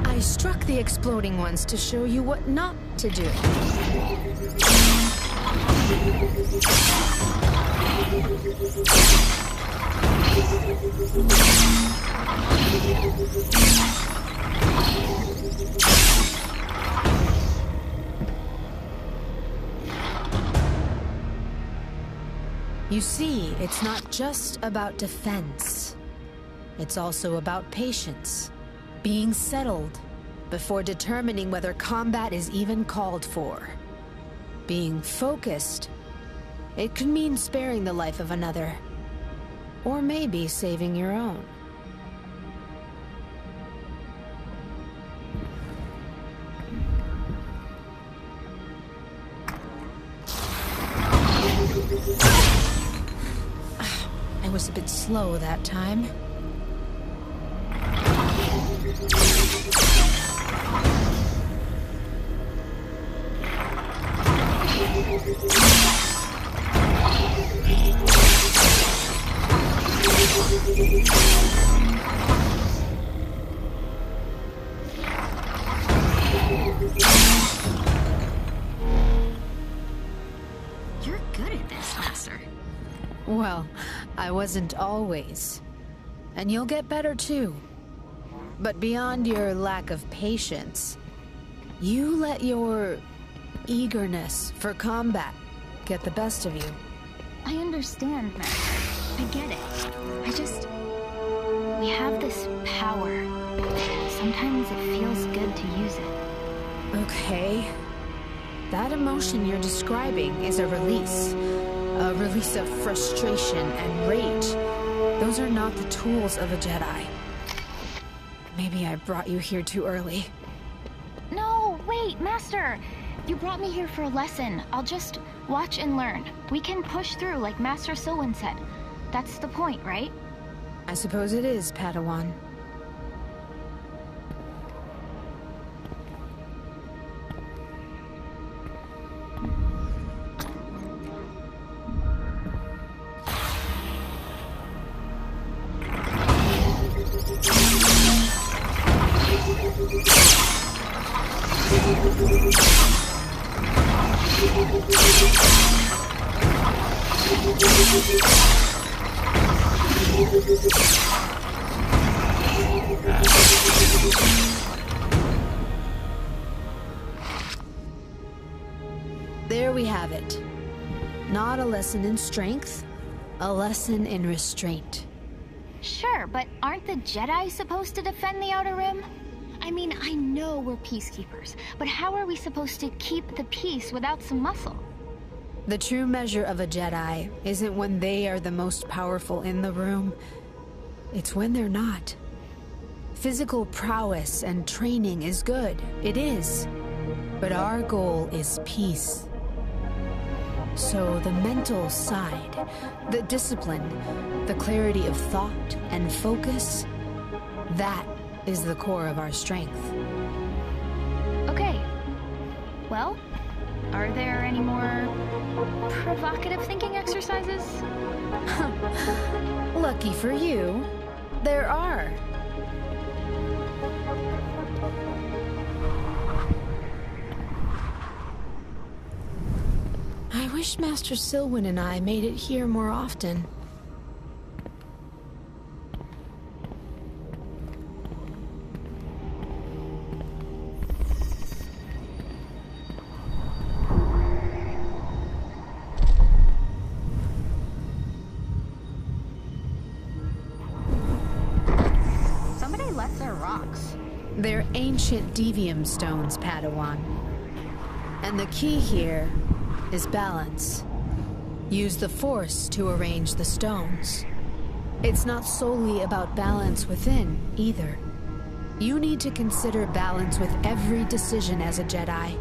I struck the exploding ones to show you what not to do. You see, it's not just about defense. It's also about patience. Being settled before determining whether combat is even called for. Being focused. It could mean sparing the life of another. Or maybe saving your own. I was a bit slow that time. You're good at this, Master. Well, I wasn't always. And you'll get better too. But beyond your lack of patience, you let your eagerness for combat get the best of you. I understand, Master. I get it. I just... We have this power. Sometimes it feels good to use it. Okay. That emotion you're describing is a release. A release of frustration and rage. Those are not the tools of a Jedi. Maybe I brought you here too early. No, wait, Master! You brought me here for a lesson. I'll just watch and learn. We can push through like Master Silwyn said. That's the point, right? I suppose it is, Padawan. There we have it. Not a lesson in strength, a lesson in restraint. Sure, but aren't the Jedi supposed to defend the Outer Rim? I mean, I know we're peacekeepers, but how are we supposed to keep the peace without some muscle? The true measure of a Jedi isn't when they are the most powerful in the room. It's when they're not. Physical prowess and training is good. It is. But our goal is peace. So the mental side, the discipline, the clarity of thought and focus, that is the core of our strength. Okay. Well, are there any more provocative thinking exercises? Lucky for you, there are. I wish Master Silwyn and I made it here more often. Somebody left their rocks. They're ancient devium stones, Padawan. And the key here is balance. Use the Force to arrange the stones. It's not solely about balance within, either. You need to consider balance with every decision as a Jedi.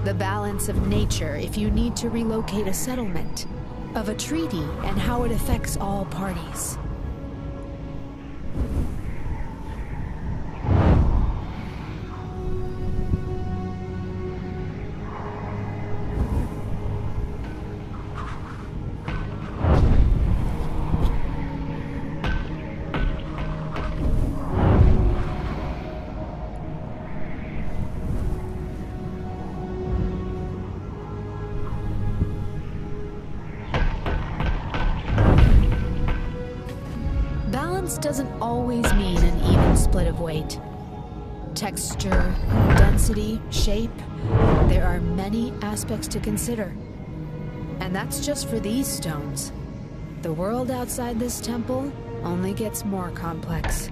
The balance of nature if you need to relocate a settlement, of a treaty and how it affects all parties. Doesn't always mean an even split of weight. Texture, density, shape, there are many aspects to consider. And that's just for these stones. The world outside this temple only gets more complex.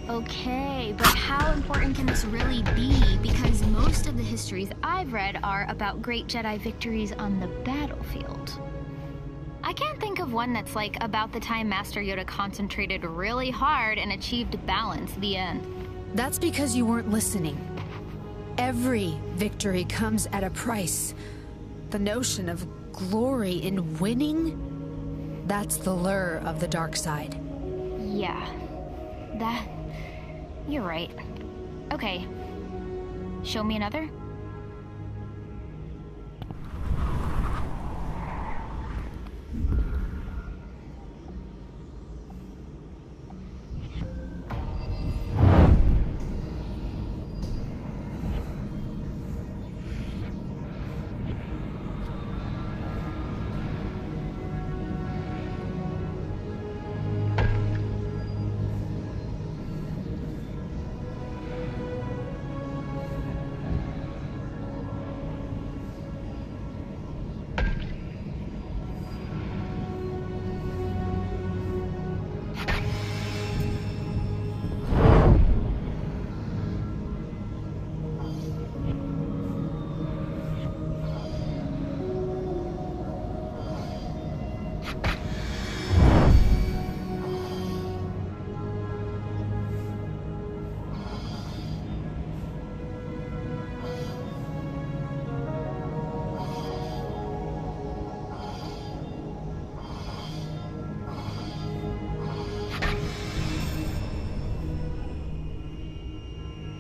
Okay, but how important can this really be? Because most of the histories I've read are about great Jedi victories on the battlefield. I can't think of one that's like about the time Master Yoda concentrated really hard and achieved balance, the end. That's because you weren't listening. Every victory comes at a price. The notion of glory in winning, that's the lure of the dark side. Yeah, you're right. Okay. Show me another?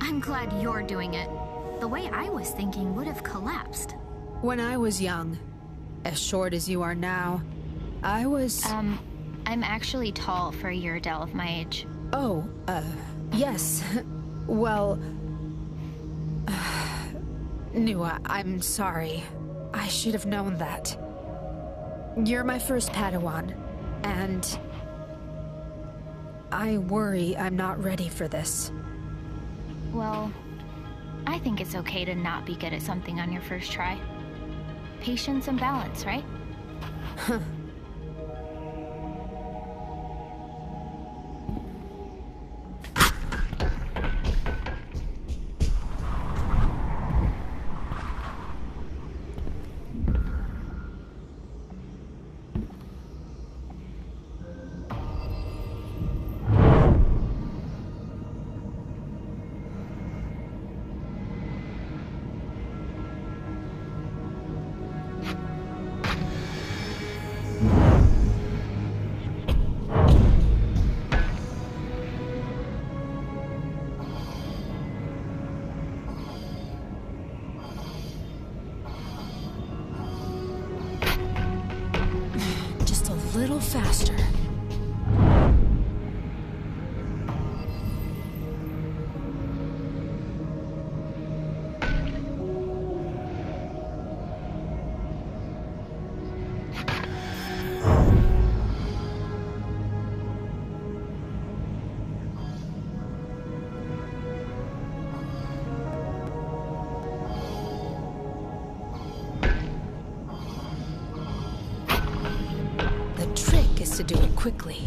I'm glad you're doing it. The way I was thinking would have collapsed. When I was young, as short as you are now, I was... I'm actually tall for a Uridel of my age. Oh, yes. Well... Nua, I'm sorry. I should have known that. You're my first Padawan, and... I worry I'm not ready for this. Well, I think it's okay to not be good at something on your first try. Patience and balance, right? Huh. Little faster. To do it quickly.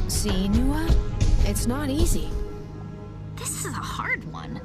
See, Nua? It's not easy. This is a hard one.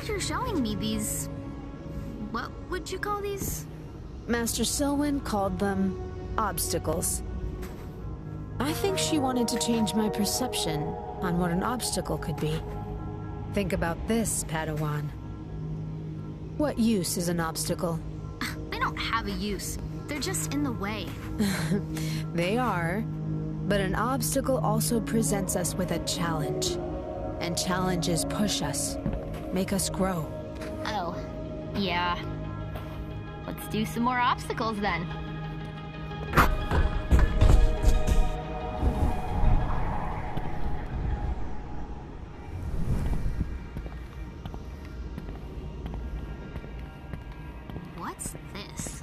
glad you're showing me these... What would you call these? Master Selwyn called them obstacles. I think she wanted to change my perception on what an obstacle could be. Think about this, Padawan. What use is an obstacle? They don't have a use. They're just in the way. They are, but an obstacle also presents us with a challenge. And challenges push us, make us grow. Oh, yeah. Let's do some more obstacles then. What's this?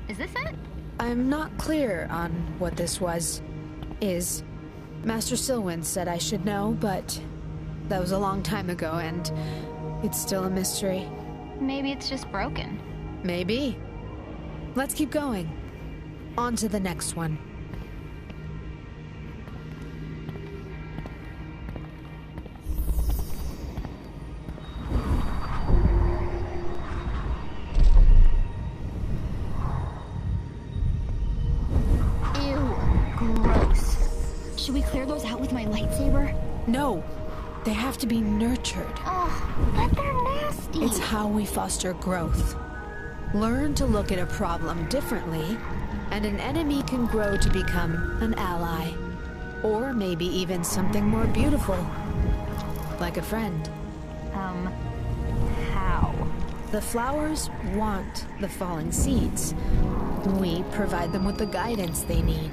Is this it? I'm not clear on what this is. Master Selwyn said I should know, but that was a long time ago, and it's still a mystery. Maybe it's just broken. Maybe. Let's keep going. On to the next one. Ew, gross. Should we clear those out with my lightsaber? No. They have to be nurtured. Oh, but they're nasty. It's how we foster growth. Learn to look at a problem differently, and an enemy can grow to become an ally. Or maybe even something more beautiful. Like a friend. How? The flowers want the falling seeds. We provide them with the guidance they need.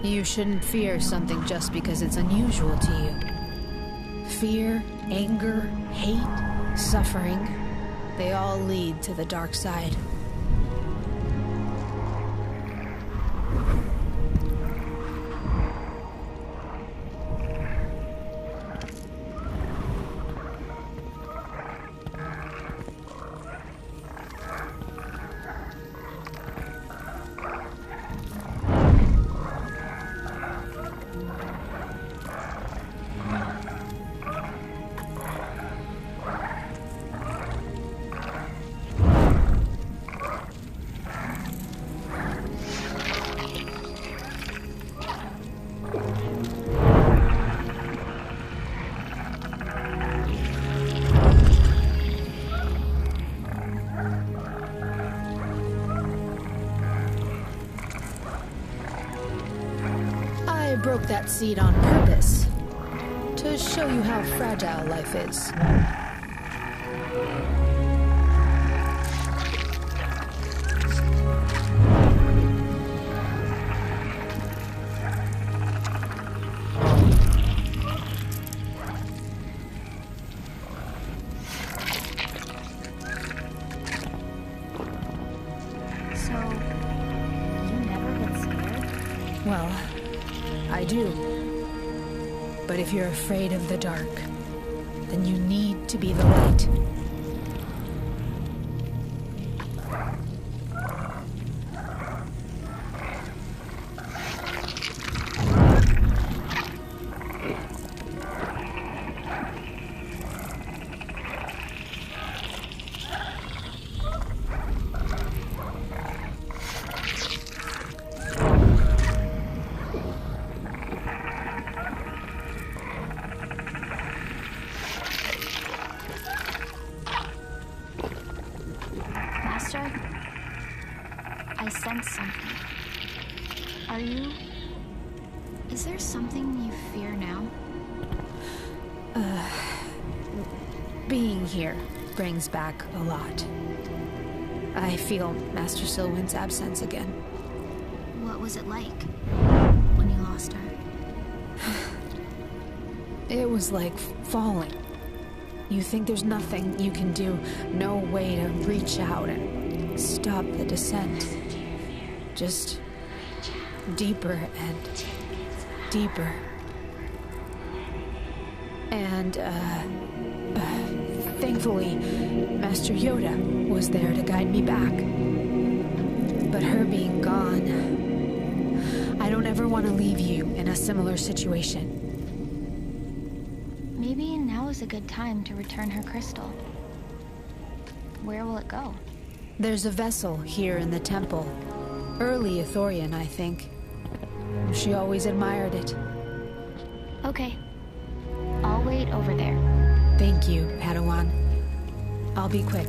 You shouldn't fear something just because it's unusual to you. Fear, anger, hate, suffering, they all lead to the dark side. I broke that seed on purpose, to show you how fragile life is. So, you never get scared? Well, I do. But if you're afraid of the dark, then you need to be the light. I sense something. Are you... Is there something you fear now? Being here brings back a lot. I feel Master Selwyn's absence again. What was it like when you lost her? It was like falling. You think there's nothing you can do, no way to reach out and stop the descent. Just deeper and deeper. And, thankfully, Master Yoda was there to guide me back. But her being gone, I don't ever want to leave you in a similar situation. Maybe now is a good time to return her crystal. Where will it go? There's a vessel here in the temple. Early Ithorian, I think. She always admired it. Okay. I'll wait over there. Thank you, Padawan. I'll be quick.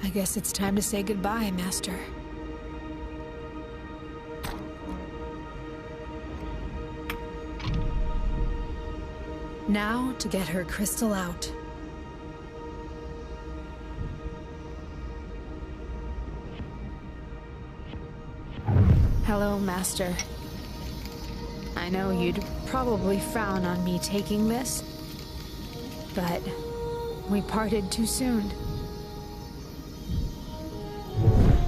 I guess it's time to say goodbye, Master. Now to get her crystal out. Hello, Master. I know you'd probably frown on me taking this, but we parted too soon.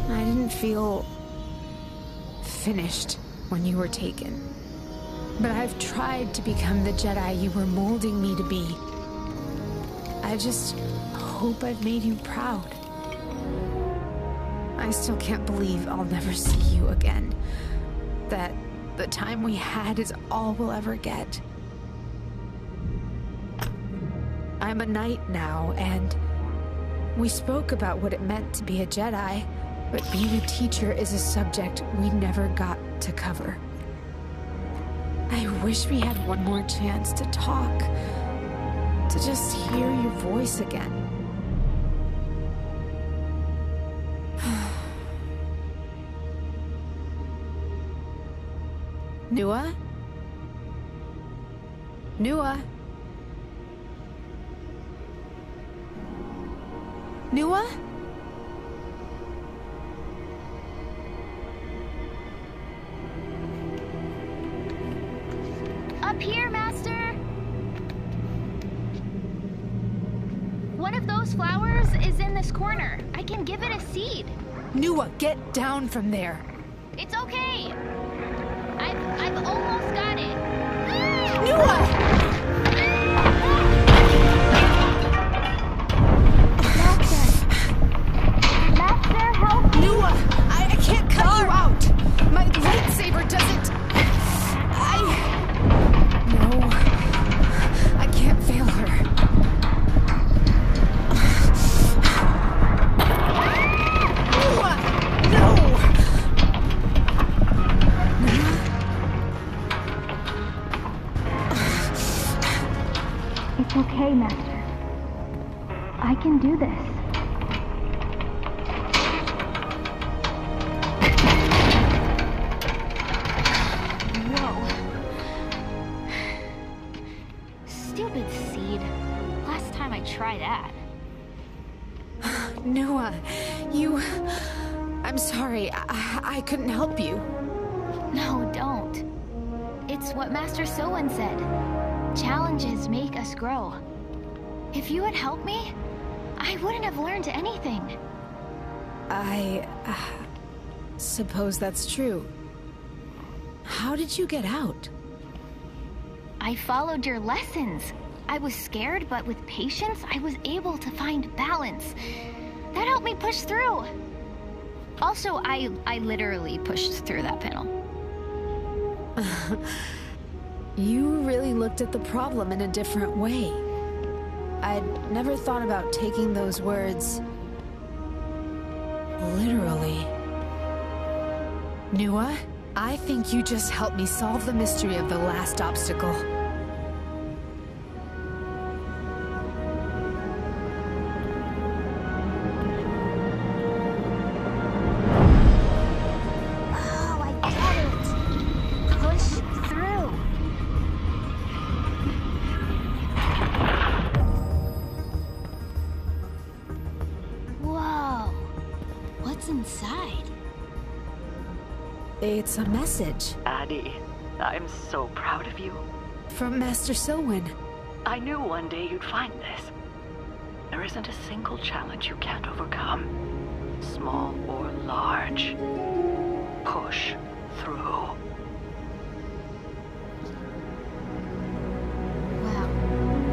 I didn't feel finished when you were taken. But I've tried to become the Jedi you were molding me to be. I just hope I've made you proud. I still can't believe I'll never see you again. That the time we had is all we'll ever get. I'm a knight now, and we spoke about what it meant to be a Jedi. But being a teacher is a subject we never got to cover. I wish we had one more chance to talk. To just hear your voice again. Nua? Nua? Nua? Up here, Master! One of those flowers is in this corner. I can give it a seed. Nua, get down from there. It's okay. I've almost got it. Nua! Master, help me! Nua, I can't cut you out. My lightsaber doesn't... No, I can't fail her. No! It's okay, Master. I can do this. Stupid seed. Last time I tried that. Nua, you... I'm sorry, I couldn't help you. No, don't. It's what Master Sowen said. Challenges make us grow. If you had helped me, I wouldn't have learned anything. I... suppose that's true. How did you get out? I followed your lessons. I was scared, but with patience, I was able to find balance. That helped me push through. Also, I literally pushed through that panel. You really looked at the problem in a different way. I'd never thought about taking those words literally. Nua, I think you just helped me solve the mystery of the last obstacle. What's inside? It's a message. Addie, I'm so proud of you. From Master Silwyn. I knew one day you'd find this. There isn't a single challenge you can't overcome. Small or large. Push through.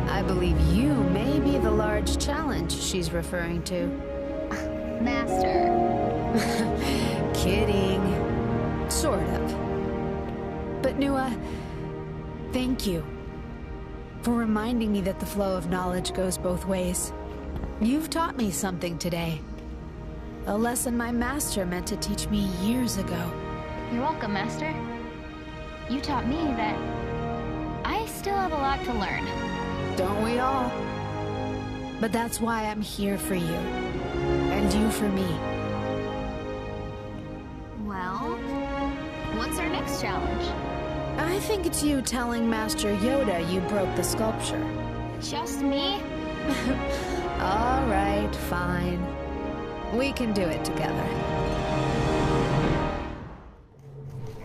I believe you may be the large challenge she's referring to. Master. Kidding. Sort of. But Nua, thank you for reminding me that the flow of knowledge goes both ways. You've taught me something today. A lesson my master meant to teach me years ago. You're welcome, Master. You taught me that I still have a lot to learn. Don't we all? But that's why I'm here for you. And you for me. Well, what's our next challenge? I think it's you telling Master Yoda you broke the sculpture. Just me? All right, fine. We can do it together.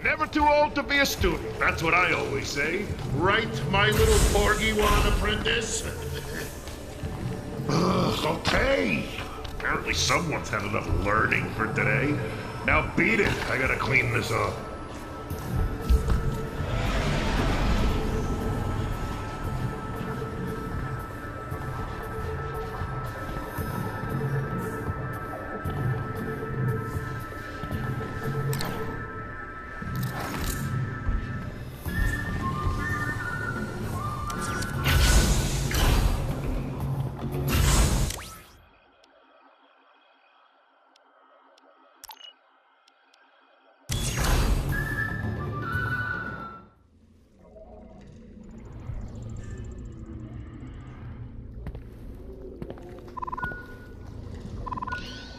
Never too old to be a student. That's what I always say. Right, my little Porgy-wan apprentice? Okay. Apparently someone's had enough learning for today. Now beat it. I gotta clean this up.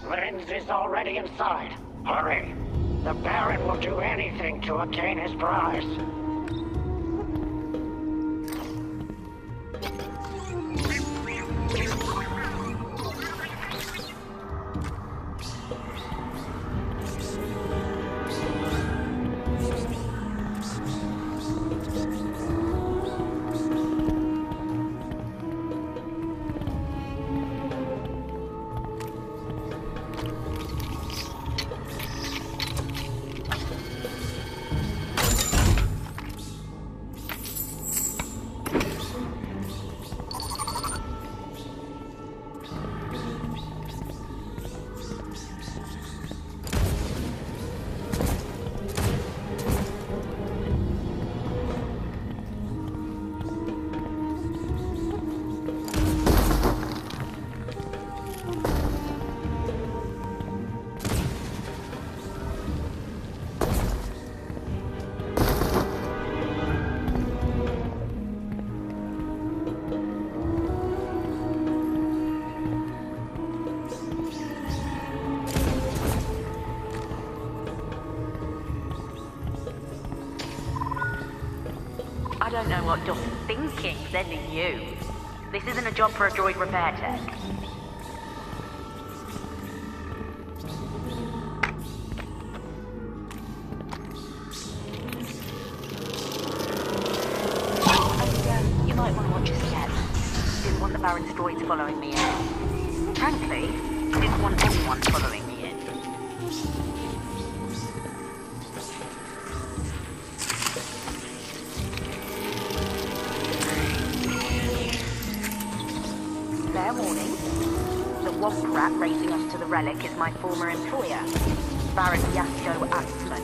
Lindsay's already inside. Hurry! The Baron will do anything to obtain his prize. I don't know what you're thinking, sending you. This isn't a job for a droid repair tech. You might want to watch your step. Didn't want the Baron's droids following me in. Frankly, didn't want anyone following me in. Fair warning. The womp rat racing us to the relic is my former employer, Baron Yasto Axman,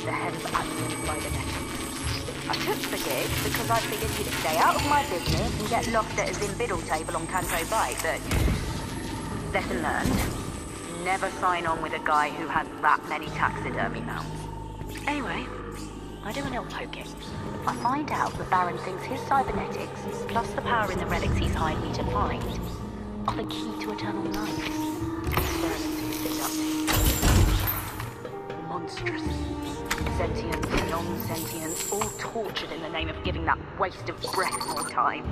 the head of Axman Cybernetics. I took the gig because I figured he'd stay out of my business and get lost at a Zimbiddle table on Canto Bay, but lesson learned. Never sign on with a guy who has that many taxidermy mounts. Anyway, I do a little poking. I find out the Baron thinks his cybernetics, plus the power in the relics he's hired me to find, are the key to eternal life. Experiments he's up to. Monstrous. Sentient, non-sentient, all tortured in the name of giving that waste of breath more time.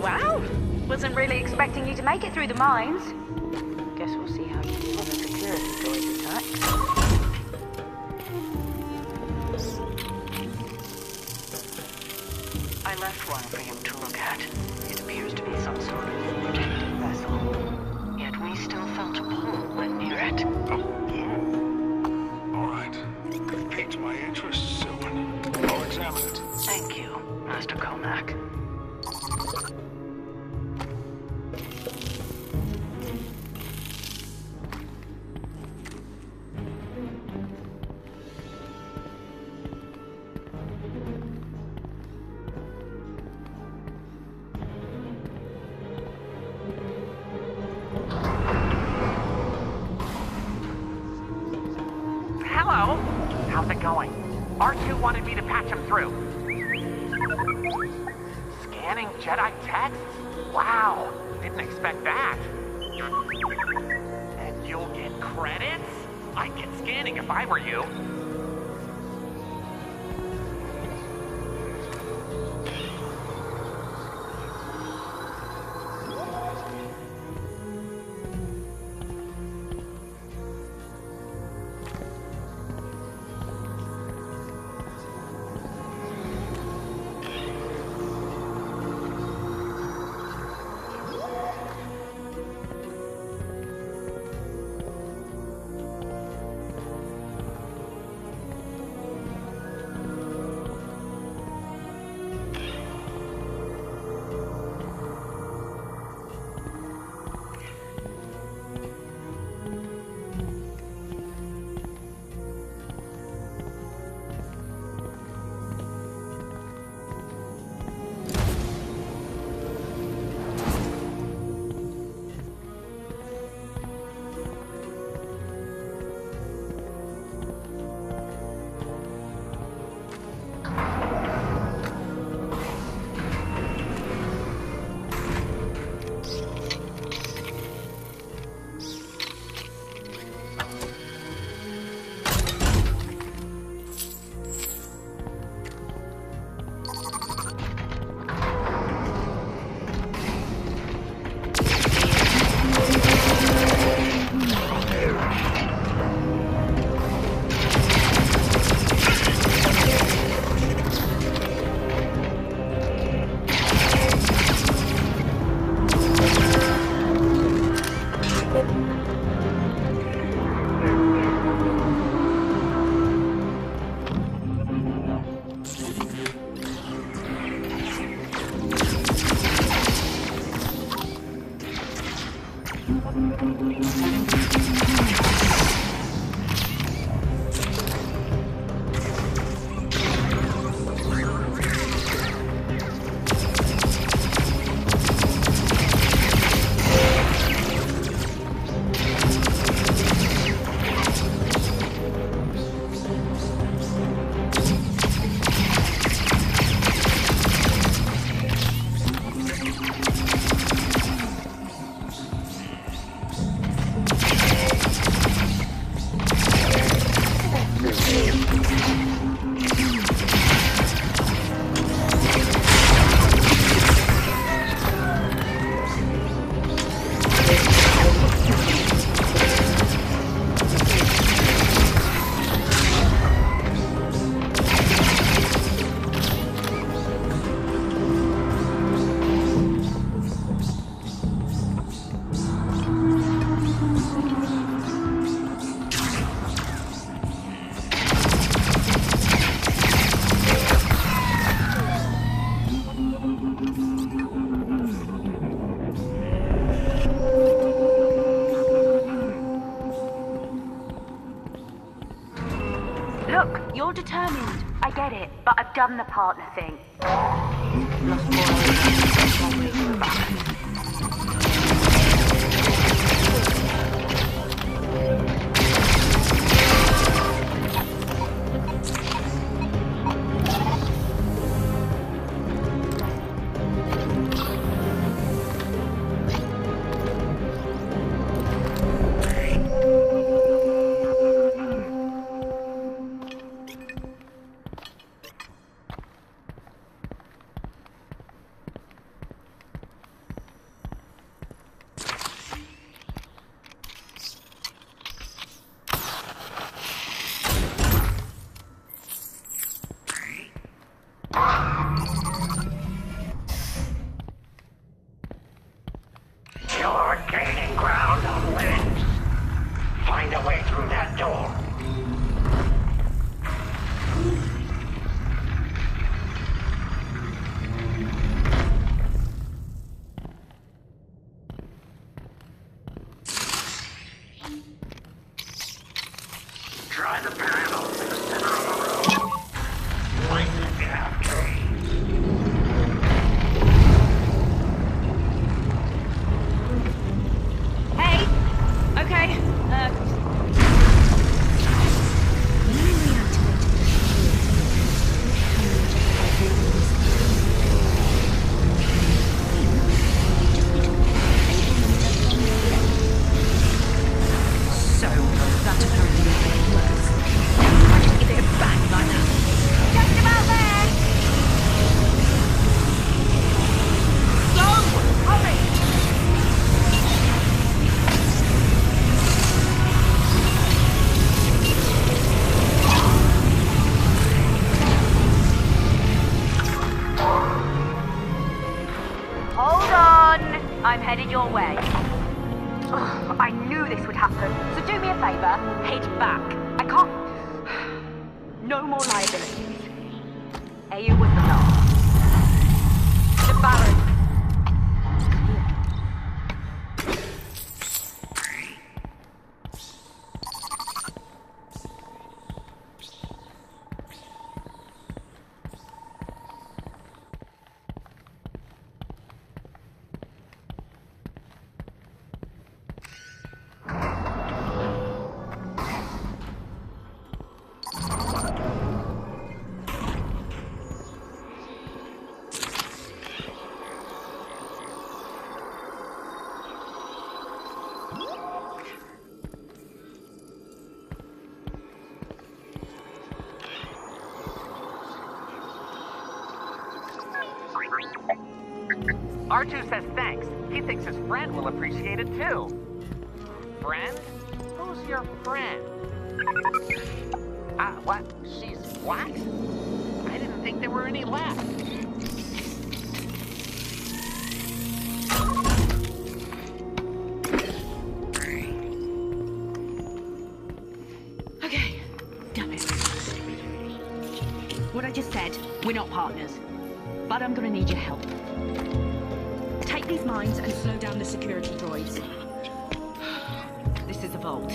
Wow! Wasn't really expecting you to make it through the mines. Guess we'll see how you do on the security droid attack. I left one for you to look at. It appears to be some sort of protected vessel. Yet we still felt a pull when near it. All right. You've piqued my interest, Sylvan. I'll examine it. Thank you, Master Comac. Hello? How's it going? R2 wanted me to patch him through. Scanning Jedi texts? Wow, didn't expect that. And you'll get credits? I'd get scanning if I were you. Look, you're determined. I get it, but I've done the partner thing. I'm headed your way. Ugh, I knew this would happen. So do me a favor, head back. I can't... No more liabilities. Ayu was the last. The Baron. R2 says thanks. He thinks his friend will appreciate it too. Friend? Who's your friend? What? She's what? I didn't think there were any left. Okay, damn it. What I just said, we're not partners. But I'm gonna need your help. Take these mines and slow down the security droids. This is the vault.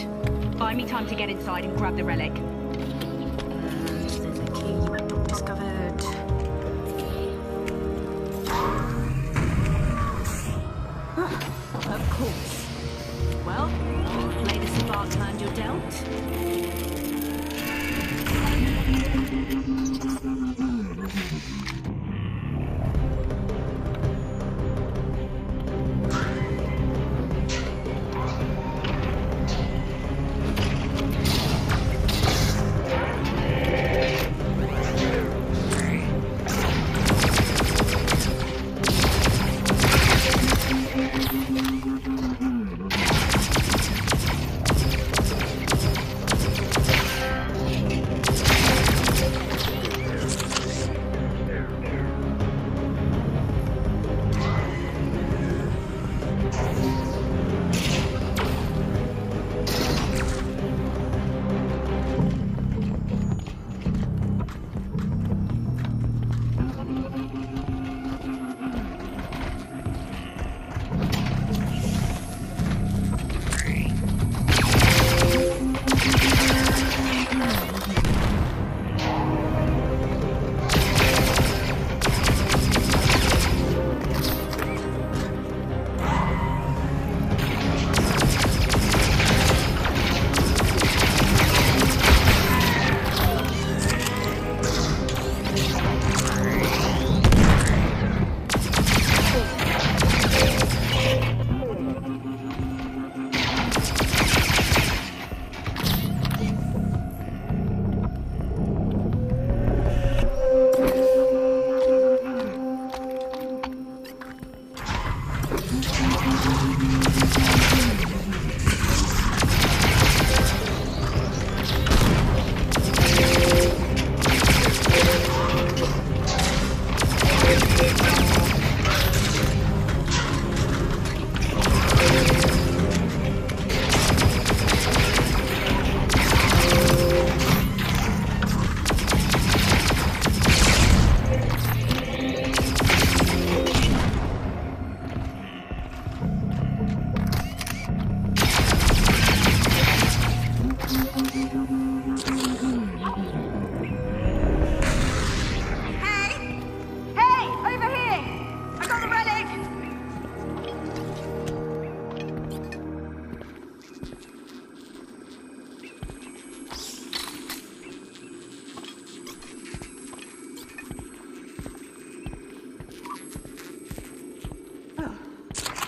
Buy me time to get inside and grab the relic. There's a key you have not discovered. Of course. Well, play the smart hand you're dealt.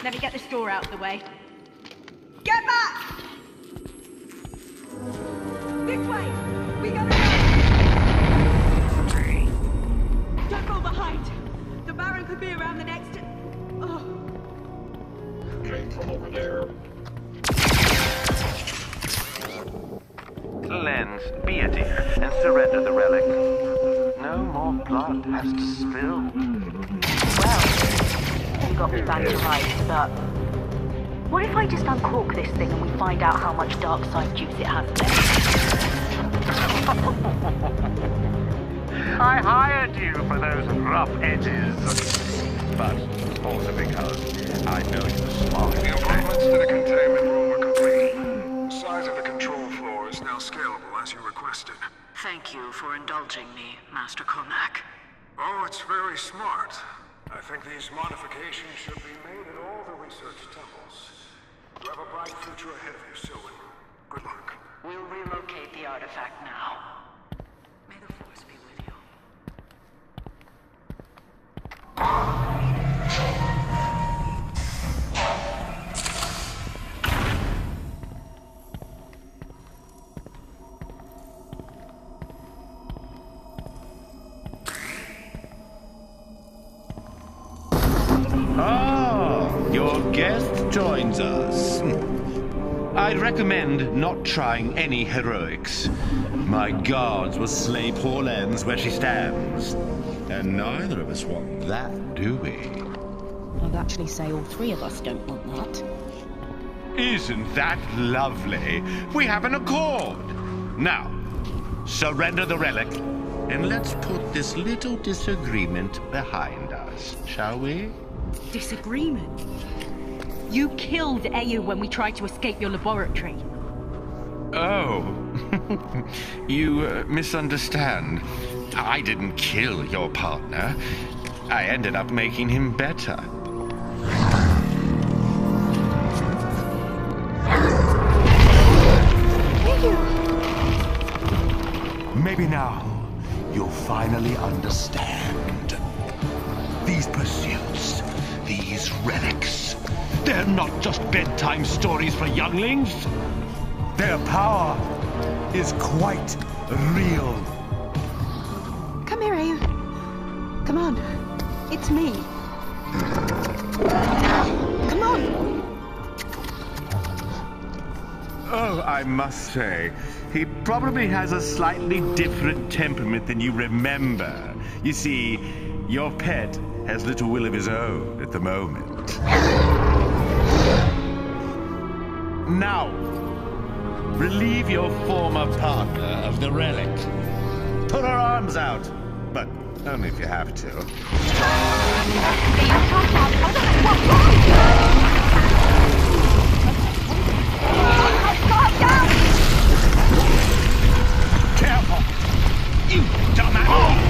Let me get this door out of the way. Get back! This way! We gotta go! Don't go behind! The Baron could be around the next... Oh. Okay, come over there. Lens, be a dear and surrender the relic. No more blood has to spill. Well, you got me back to life, but... What if I just uncork this thing and we find out how much dark side juice it has left? I hired you for those rough edges. But also because I know you're smart. The improvements to the containment room are complete. The size of the control floor is now scalable as you requested. Thank you for indulging me, Master Cormac. Oh, it's very smart. I think these modifications should be made at all the research temples. You have a bright future ahead of you, Sylvan. Good luck. We'll relocate the artifact now. May the Force be with you. Your guest joins us. I'd recommend not trying any heroics. My guards will slay poor Lens where she stands. And neither of us want that, do we? I'd actually say all three of us don't want that. Isn't that lovely? We have an accord. Now, surrender the relic, and let's put this little disagreement behind us, shall we? Disagreement? You killed Ayu when we tried to escape your laboratory. Oh, you misunderstand. I didn't kill your partner. I ended up making him better. Maybe now you'll finally understand. These pursuits, these relics, they're not just bedtime stories for younglings. Their power is quite real. Come here, Ayu. Come on. It's me. Come on. Oh, I must say, he probably has a slightly different temperament than you remember. You see, your pet has little will of his own at the moment. Now, relieve your former partner of the relic. Put her arms out, but only if you have to. Careful! You dumbass!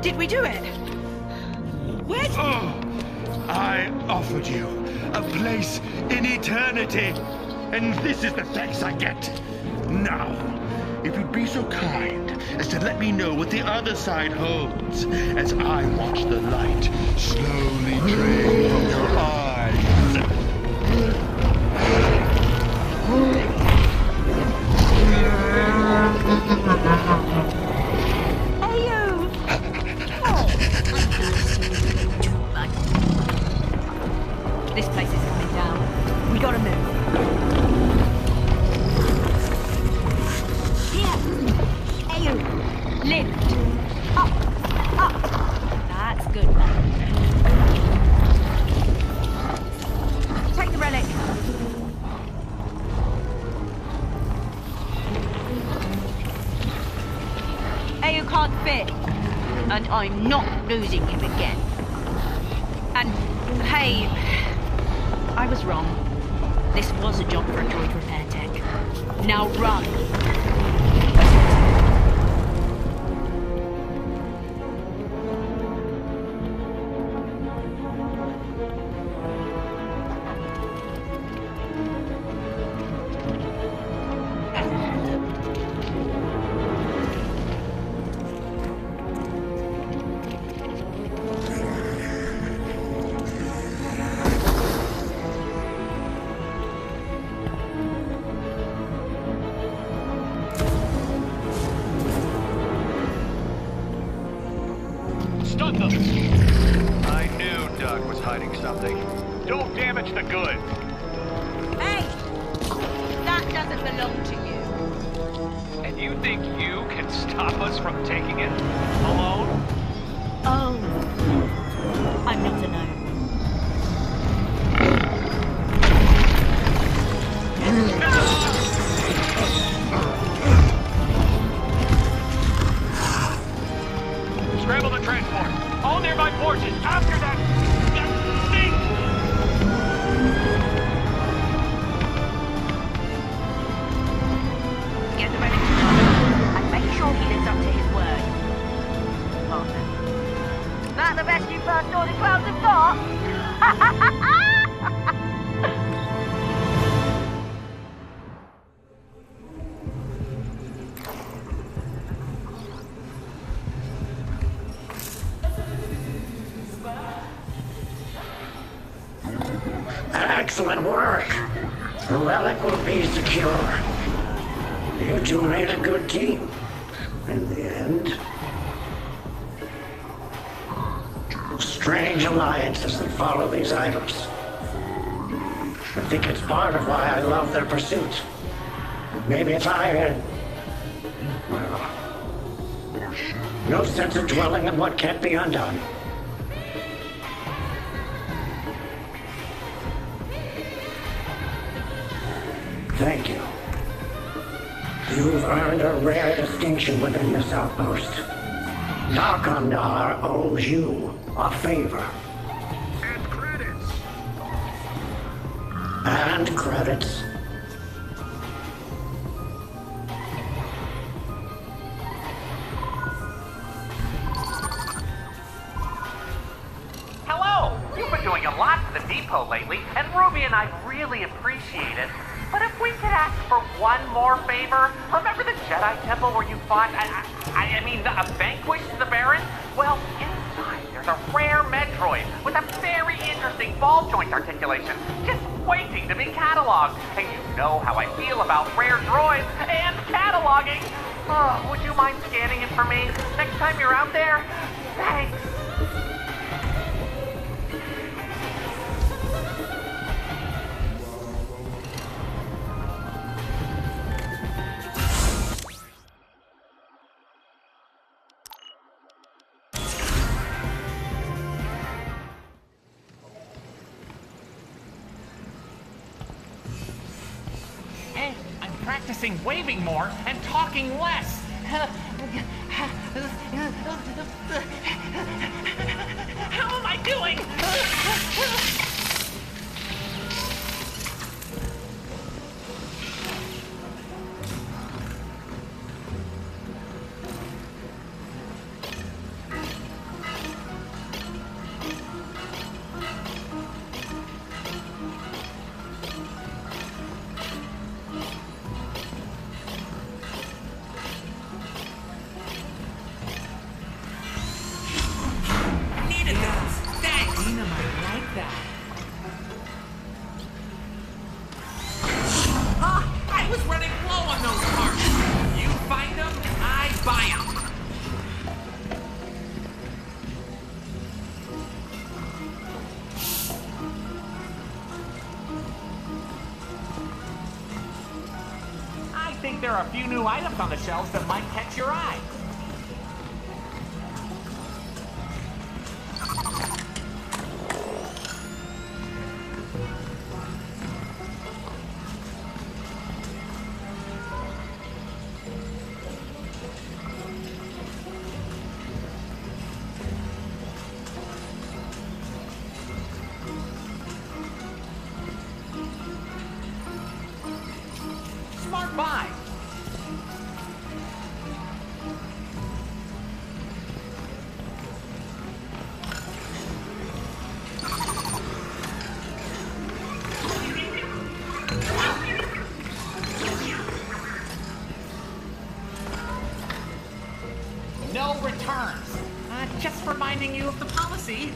Did we do it? Where? Oh, I offered you a place in eternity, and this is the thanks I get. Now, if you'd be so kind as to let me know what the other side holds, as I watch the light slowly drain from your eyes. This place is coming down. We gotta move. Here! Ayu! Lift! Up! Up! That's good, man. Take the relic. Ayu! you can't fit. And I'm not losing him again. And, hey, I was wrong. This was a job for a droid repair tech. Now run. I knew Doug was hiding something. Don't damage the goods. Hey! That doesn't belong to you. And you think you can stop us from taking it alone? Oh. I'm not alone. Scramble the transport. All nearby forces, after that thing! Get the medic to and make sure he lives up to his word. Partner. That the best you first order clouds have got? Excellent work. The relic will be secure. You two made a good team. In the end. Strange alliances that follow these items. I think it's part of why I love their pursuit. Maybe if I had... well, no sense of dwelling on what can't be undone. Thank you. You've earned a rare distinction within this outpost. Narkandar owes you a favor. And credits. And credits. Hello! You've been doing a lot for the depot lately, and Ruby and I really appreciate it. But if we could ask for one more favor, remember the Jedi Temple where you fought, vanquished the Baron? Well, inside there's a rare Metroid with a very interesting ball joint articulation, just waiting to be cataloged. And you know how I feel about rare droids and cataloging. Oh, would you mind scanning it for me next time you're out there? Thanks. Practicing waving more and talking less. How am I doing? There are a few new items on the shelves that might catch your eye. returns. Just reminding you of the policy.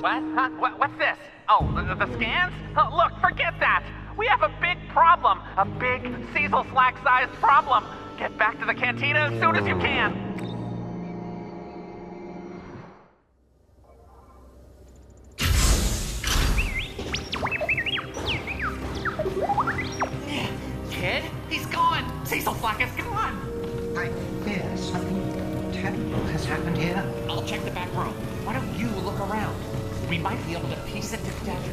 What? Huh? What's this? Oh, the scans? Oh, look, forget that! We have a big problem! A big Seezelslak-sized problem! Get back to the cantina as soon as you can! Kid? He's gone! Seezelslak is gone! I fear something terrible has happened here. I'll check the back room. Why don't you look around? We might be able to piece it together.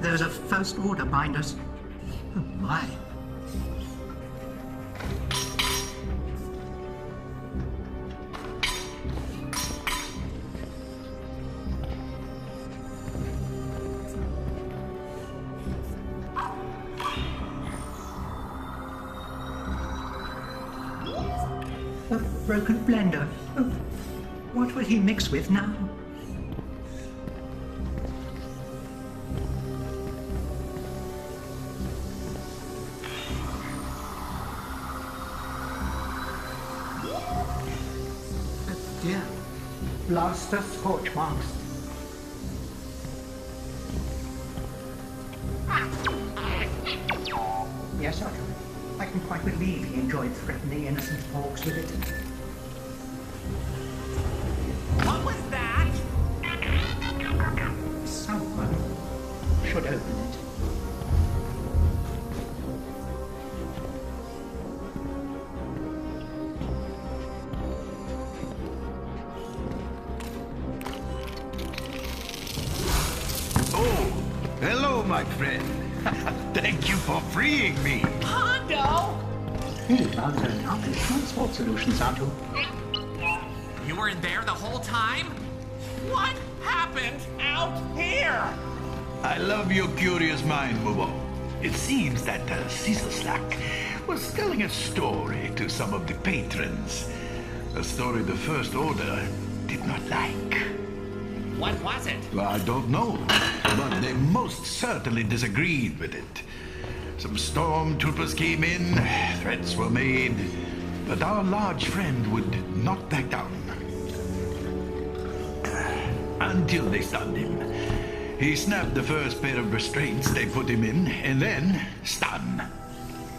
There's a first order binders. Oh my. A broken blender. Oh, what will he mix with now? Dear, blaster scorch marks. Yes, sir. I can quite believe he enjoyed threatening innocent folks with it. What was that? Someone should open it. Oh, hello, my friend. Thank you for freeing me. Hondo! He found an office transport solutions out to. You were in there the whole time? What happened out here? I love your curious mind, Mubo. It seems that Seezelslak was telling a story to some of the patrons. A story the First Order did not like. What was it? Well, I don't know, but they most certainly disagreed with it. Some stormtroopers came in, threats were made, but our large friend would not back down. Until they stunned him. He snapped the first pair of restraints they put him in, and then stun.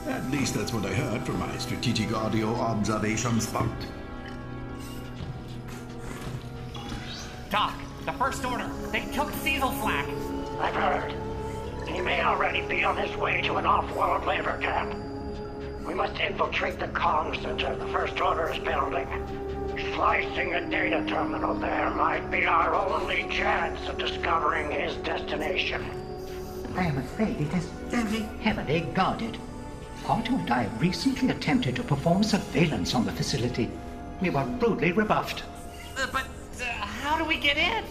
At least that's what I heard from my strategic audio observation spot. Doc, the First Order, they took Seezelslak. I've heard. He may already be on his way to an off-world labor camp. We must infiltrate the comm center the First Order is building. Slicing a data terminal there might be our only chance of discovering his destination. I am afraid it is very heavily guarded. Otto and I recently attempted to perform surveillance on the facility. We were rudely rebuffed. But how do we get in?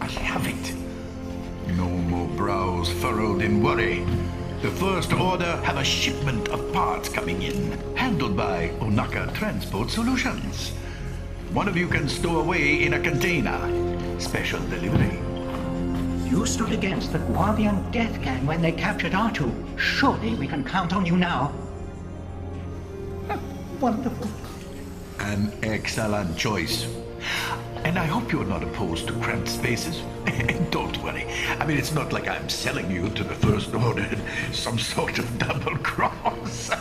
I have it. No more brows furrowed in worry. The First Order have a shipment of parts coming in, handled by Onaka Transport Solutions. One of you can stow away in a container. Special delivery. You stood against the Guardian Death Gang when they captured R2. Surely we can count on you now. Wonderful. An excellent choice. And I hope you're not opposed to cramped spaces. Don't worry. I mean, it's not like I'm selling you to the First Order in some sort of double cross.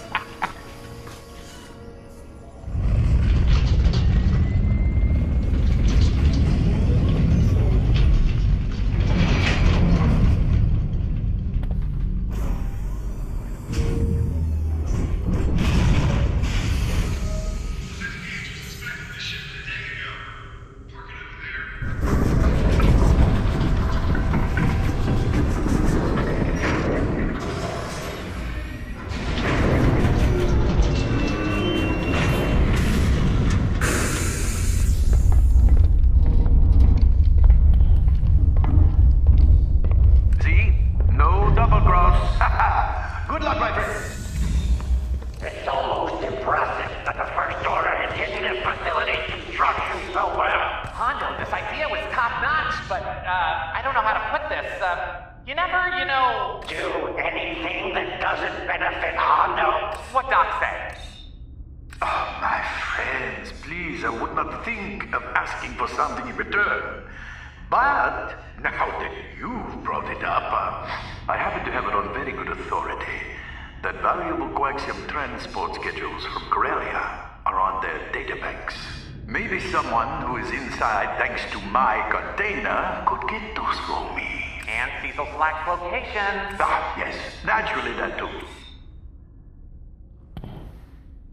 And Seezelslak's location. Ah, yes. Naturally, that too.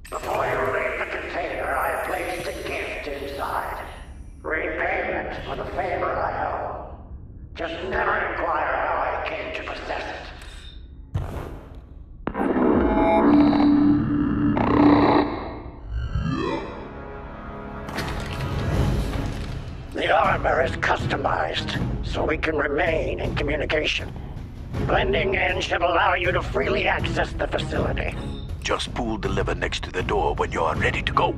Before you leave the container, I placed a gift inside. Repayment for the favor I owe. Just never inquire how I came to possess it. The armor is customized, so we can remain in communication. Blending in should allow you to freely access the facility. Just pull the lever next to the door when you're ready to go.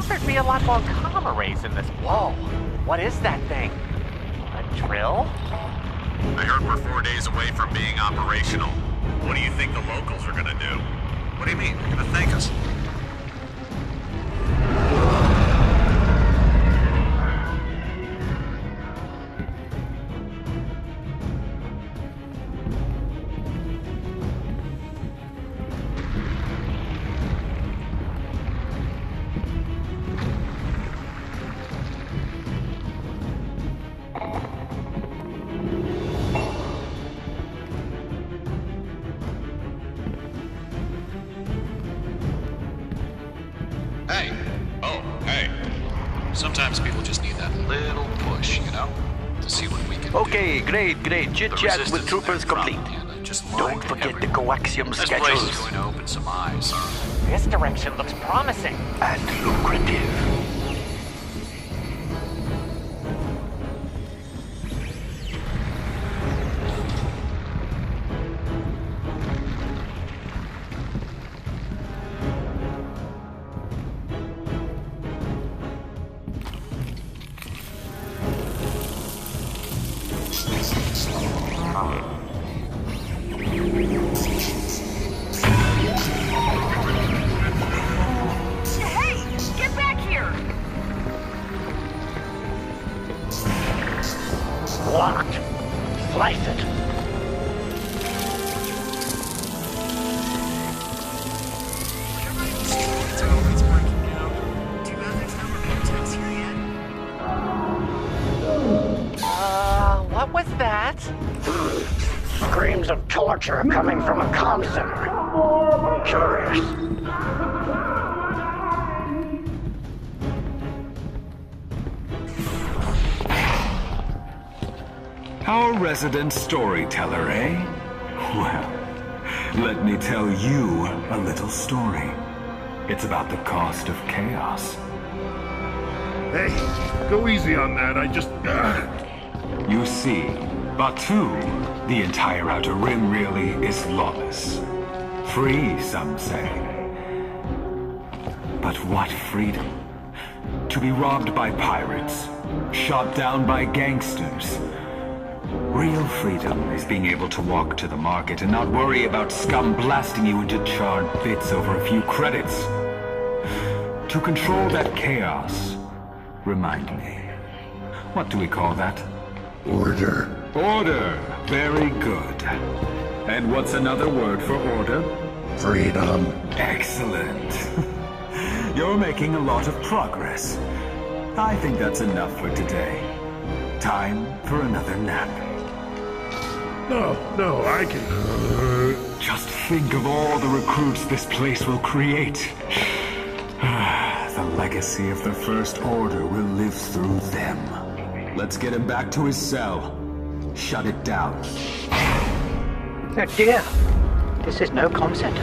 There'd be a lot more comma rays in this. Whoa, what is that thing? A drill? I heard we're 4 days away from being operational. What do you think the locals are gonna do? What do you mean? They're gonna thank us. Sometimes people just need that little push, you know? To see what we can do. Okay, great. Chit-chat with troopers complete. Don't forget the coaxium schedules. This place is going to open some eyes. This direction looks promising. And lucrative. Locked. Slice it. What was that? Screams of torture coming from a comm center. Curious. Our resident storyteller, eh? Well, let me tell you a little story. It's about the cost of chaos. Hey, go easy on that. I just... You see, Batu, the entire Outer Rim really is lawless. Free, some say. But what freedom? To be robbed by pirates, shot down by gangsters. Real freedom is being able to walk to the market and not worry about scum blasting you into charred bits over a few credits. To control that chaos, remind me, what do we call that? Order. Order. Very good. And what's another word for order? Freedom. Excellent. You're making a lot of progress. I think that's enough for today. Time for another nap. No, I can... Just think of all the recruits this place will create. The legacy of the First Order will live through them. Let's get him back to his cell. Shut it down. Oh dear. This is no comm center.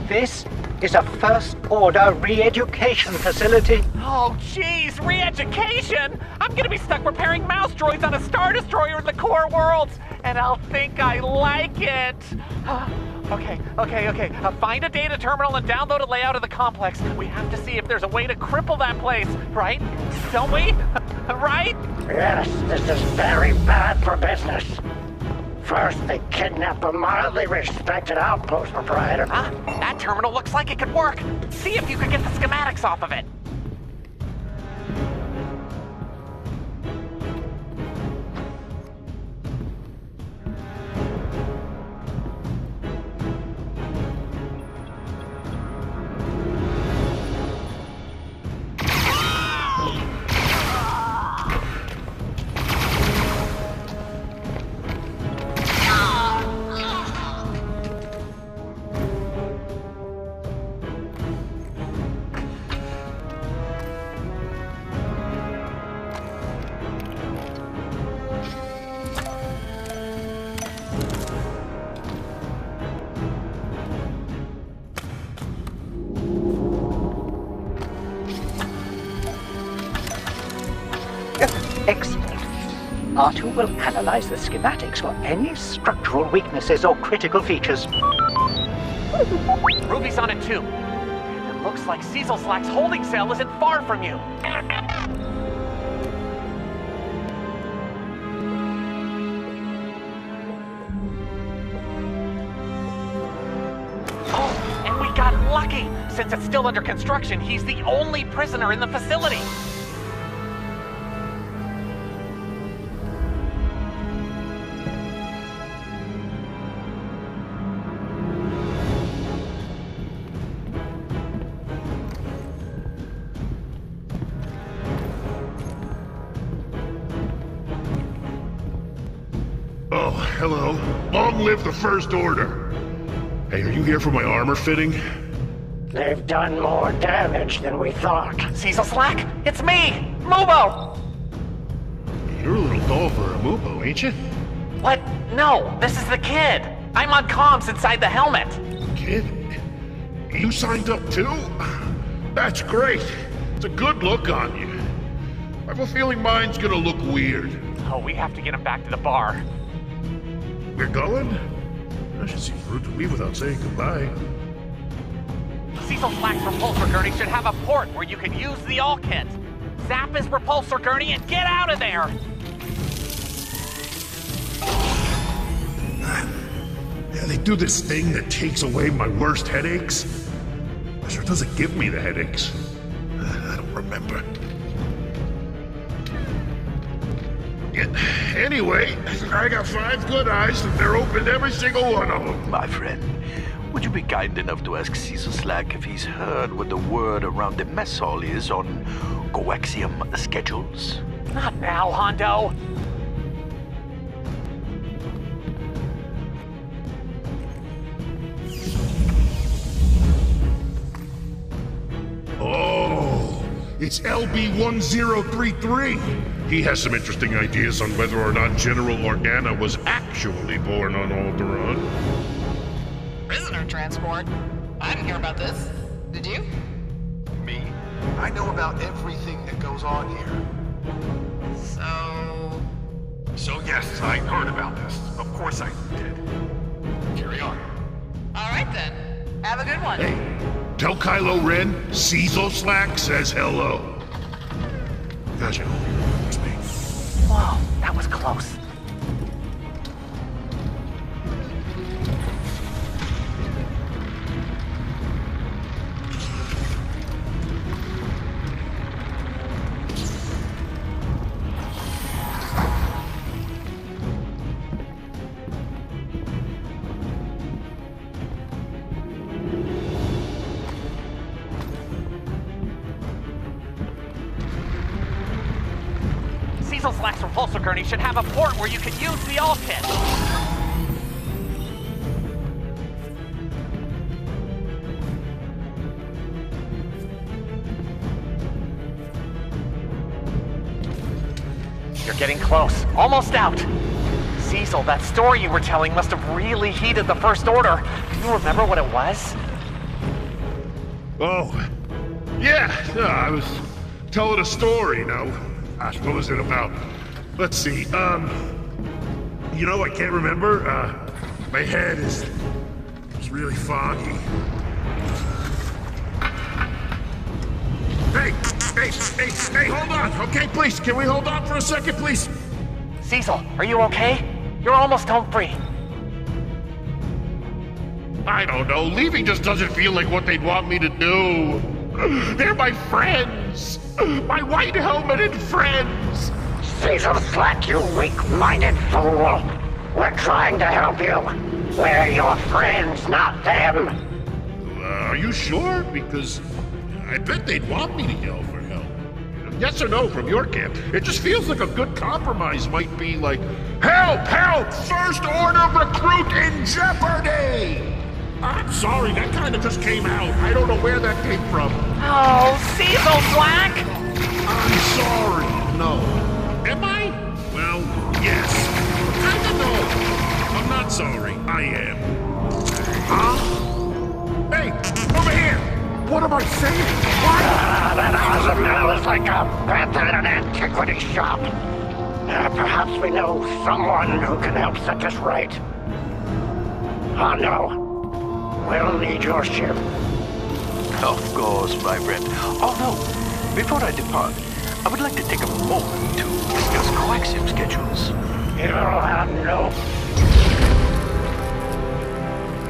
This is a First Order re-education facility. Oh, jeez, re-education? I'm gonna be stuck repairing mouse droids on a Star Destroyer in the core worlds, and I'll think I like it. Okay. Find a data terminal and download a layout of the complex. We have to see if there's a way to cripple that place, right? Don't we? Right? Yes, this is very bad for business. First, they kidnap a mildly respected outpost proprietor. That terminal looks like it could work. See if you could get the schematics off of it. Excellent. R2 will analyze the schematics for any structural weaknesses or critical features. Ruby's on it too. It looks like Seezelslak's holding cell isn't far from you. Oh, and we got lucky. Since it's still under construction, he's the only prisoner in the facility. Oh, hello. Long live the First Order. Hey, are you here for my armor fitting? They've done more damage than we thought. Seezelslak, it's me, Mubo! You're a little dull for a Mubo, ain't you? What? No, this is the kid. I'm on comms inside the helmet. Kid? You signed up too? That's great. It's a good look on you. I have a feeling mine's gonna look weird. Oh, we have to get him back to the bar. We're going? I should seem rude to leave without saying goodbye. Seezelslak's repulsor gurney should have a port where you can use the all kit. Zap his repulsor gurney and get out of there! Yeah, they do this thing that takes away my worst headaches. It sure doesn't give me the headaches. I don't remember. Yeah, anyway, I got 5 good eyes and they're open every single one of them. My friend, would you be kind enough to ask Seezelslak if he's heard what the word around the mess hall is on coaxium schedules? Not now, Hondo. It's LB-1033. He has some interesting ideas on whether or not General Organa was actually born on Alderaan. Prisoner transport? I didn't hear about this. Did you? Me? I know about everything that goes on here. So yes, I heard about this. Of course I did. Carry on. all right then. Have a good one. Hey, tell Kylo Ren Seezelslak says hello. Gotcha. It's me. Whoa, that was close. Seezelslak's repulsor gurney should have a port where you can use the all kit. You're getting close. Almost out. Seezel, that story you were telling must have really heated the First Order. Do you remember what it was? Oh, yeah, I was telling a story, you know. Gosh, what was it about? Let's see, you know, I can't remember. My head is really foggy. Hey, hold on, okay, please, can we hold on for a second, please? Seezel, are you okay? You're almost home free. I don't know, leaving just doesn't feel like what they'd want me to do. They're my friends! My white-helmeted friends! Seezelslak, you weak-minded fool! We're trying to help you. We're your friends, not them. Are you sure? Because I bet they'd want me to yell for help. Yes or no from your camp? It just feels like a good compromise might be like, help! Help! First Order recruit in jeopardy! I'm sorry, that kind of just came out. I don't know where that came from. Oh, Seezelslak! I'm sorry. No. Am I? Well, yes. Kinda no. I'm not sorry. I am. Huh? Hey, over here! What am I saying? What? That Ozamel is like a panther in an antiquity shop. Perhaps we know someone who can help set us right. Oh no. We'll need your ship. Of course, my friend. Oh no, before I depart, I would like to take a moment to discuss coaxium schedules. You'll have no...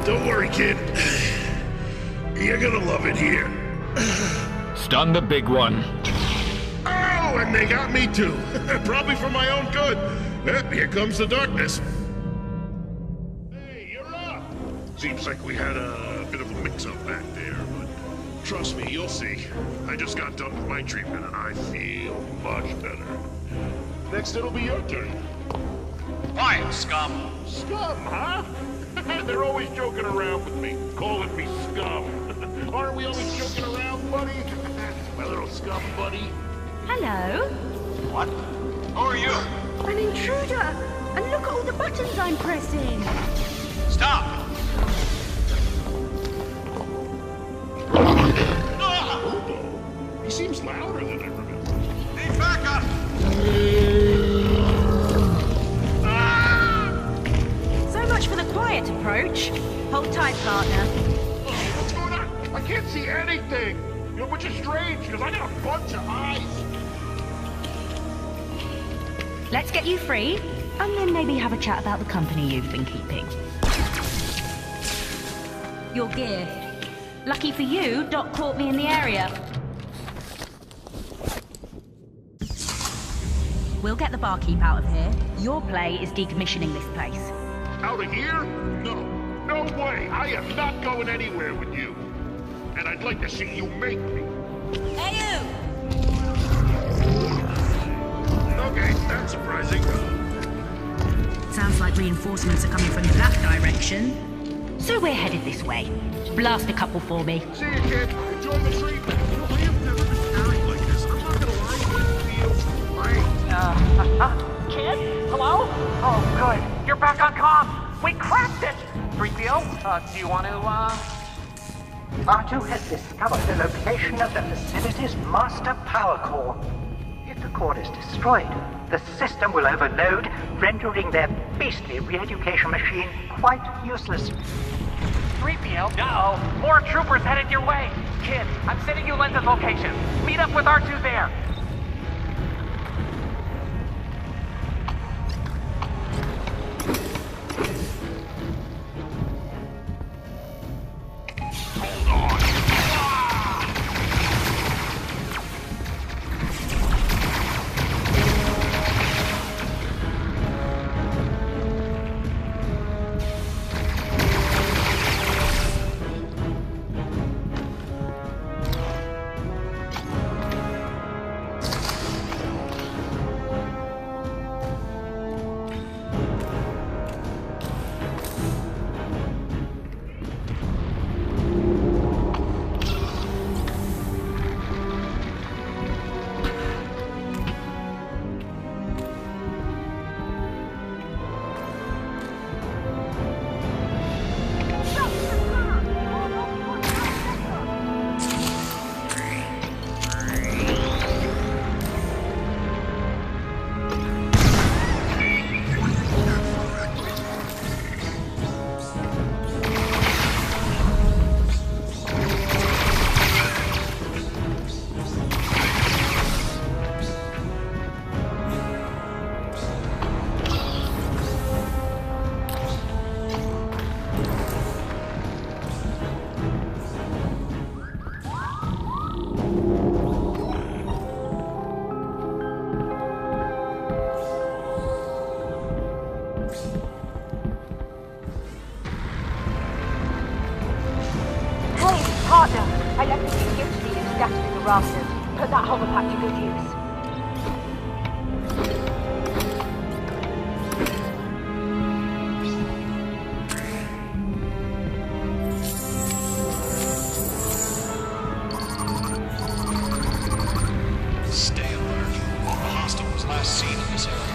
Don't worry, kid. You're gonna love it here. Stun the big one. Oh, and they got me too. Probably for my own good. Here comes the darkness. Hey, you're up. Seems like we had a bit of a mix-up back there, but trust me, you'll see. I just got done with my treatment and I feel much better. Next, it'll be your turn. Quiet, scum. Scum, huh? They're always joking around with me, calling me scum. Aren't we always joking around, buddy? My little scum buddy. Hello? What? Who are you? An intruder! And look at all the buttons I'm pressing! Stop! He seems louder than I remember. Need backup! So much for the quiet approach. Hold tight, partner. What's going on? I can't see anything. You know, which is strange, because I got a bunch of eyes. Let's get you free, and then maybe have a chat about the company you've been keeping. Your gear. Lucky for you, Doc caught me in the area. We'll get the barkeep out of here. Your play is decommissioning this place. Out of here? No. No way. I am not going anywhere with you. And I'd like to see you make me. Hey, you! Okay, that's surprising. Sounds like reinforcements are coming from that direction. So we're headed this way. Blast a couple for me. See you, kid. Enjoy the treatment. I've never been carried like this. Kid? Hello? Oh, good. You're back on comm. We cracked it. 3PO, do you want to, R2 has discovered the location of the facility's master power core. If the core is destroyed, the system will overload, rendering their beastly re-education machine quite useless. 3PO? Uh-oh. More troopers headed your way. Kid, I'm sending you Lenza's location. Meet up with R2 there. I left a few gifts for you scattered in the rafters. Put that hover pack to good use. Stay alert. A hostile was last seen in this area.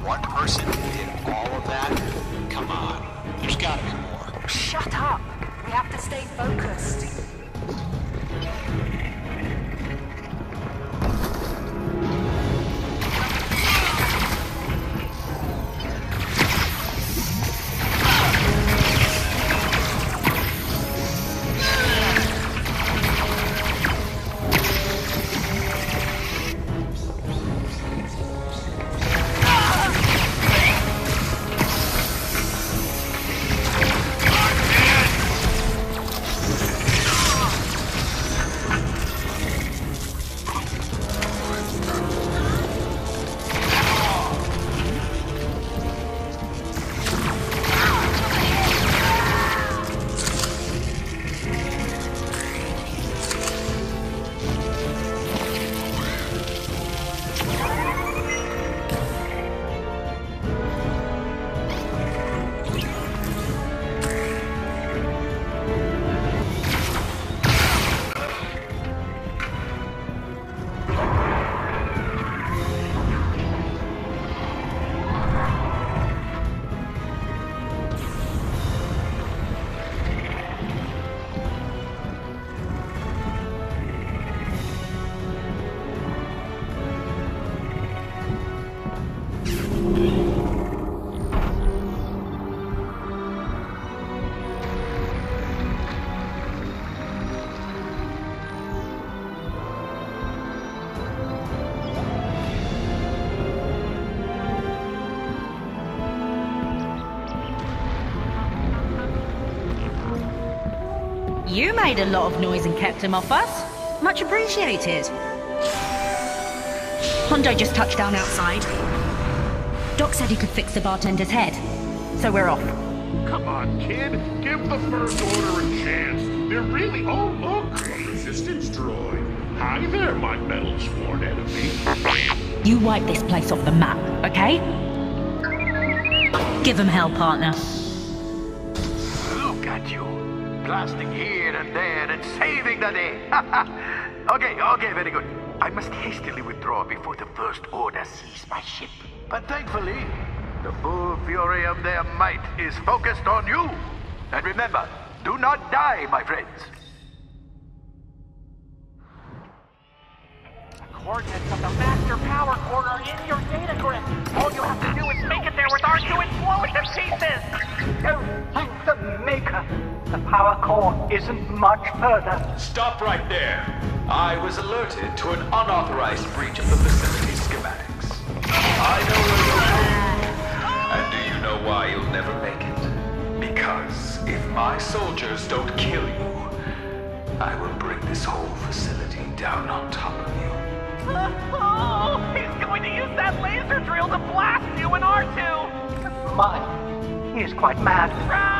One person did all of that? Come on. There's gotta be more. Shut up! We have to stay focused. You made a lot of noise and kept him off us. Much appreciated. Hondo just touched down outside. Doc said he could fix the bartender's head. So we're off. Come on, kid. Give the First Order a chance. They're really... Oh, look! A resistance droid. Hi there, my metal sworn enemy. You wipe this place off the map, okay? Give him hell, partner. Look at you. Blasting here and there and saving the day. Okay, very good. I must hastily withdraw before the First Order sees my ship. But thankfully, the full fury of their might is focused on you. And remember, do not die, my friends. The coordinates of the master power core are in your data grid. All you have to do is make it there with R2 and blow it to pieces. Oh, thank the Maker. The power core isn't much further. Stop right there. I was alerted to an unauthorized breach of the facility schematics. I know where you're going. And do you know why you'll never make it? Because if my soldiers don't kill you, I will bring this whole facility down on top of you. Oh, he's going to use that laser drill to blast you in R2! My, he is quite mad. Run!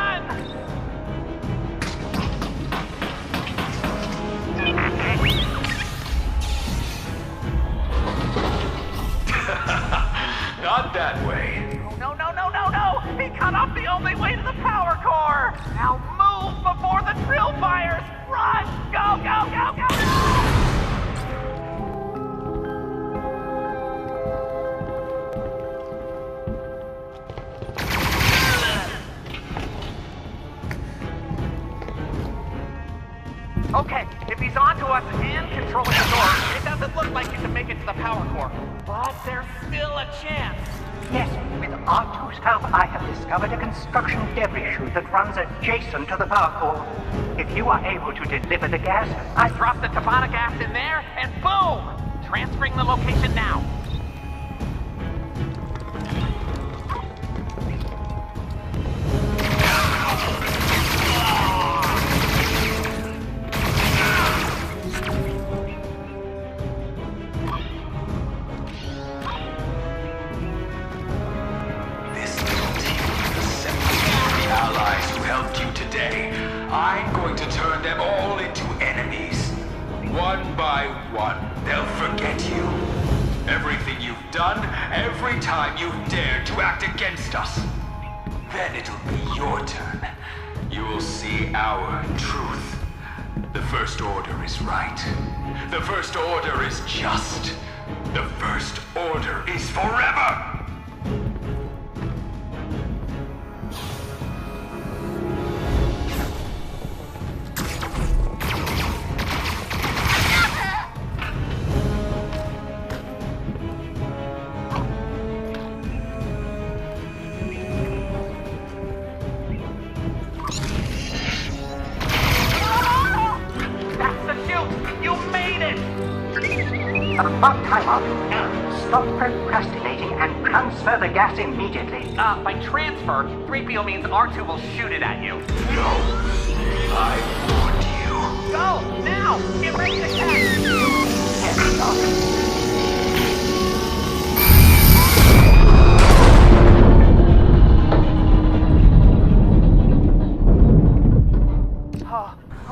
Not that way. No! He cut off the only way to the power core! Now move before the drill fires! Run! Go! Okay, if he's onto us and controlling the door, it doesn't look like you can make it to the power core. But there's still a chance. Yes, with R2's help, I have discovered a construction debris chute that runs adjacent to the power core. If you are able to deliver the gas, I drop the Tabana gas in there, and boom! Transferring the location now. I'm going to turn them all into enemies. One by one, they'll forget you. Everything you've done, every time you've dared to act against us. Then it'll be your turn. You will see our truth. The First Order is right. The First Order is just. The First Order is forever! About time out. Stop procrastinating and transfer the gas immediately. By transfer, 3PO means R2 will shoot it at you. No! I warned you. Go! Now! Get ready to catch! Yes, Doc.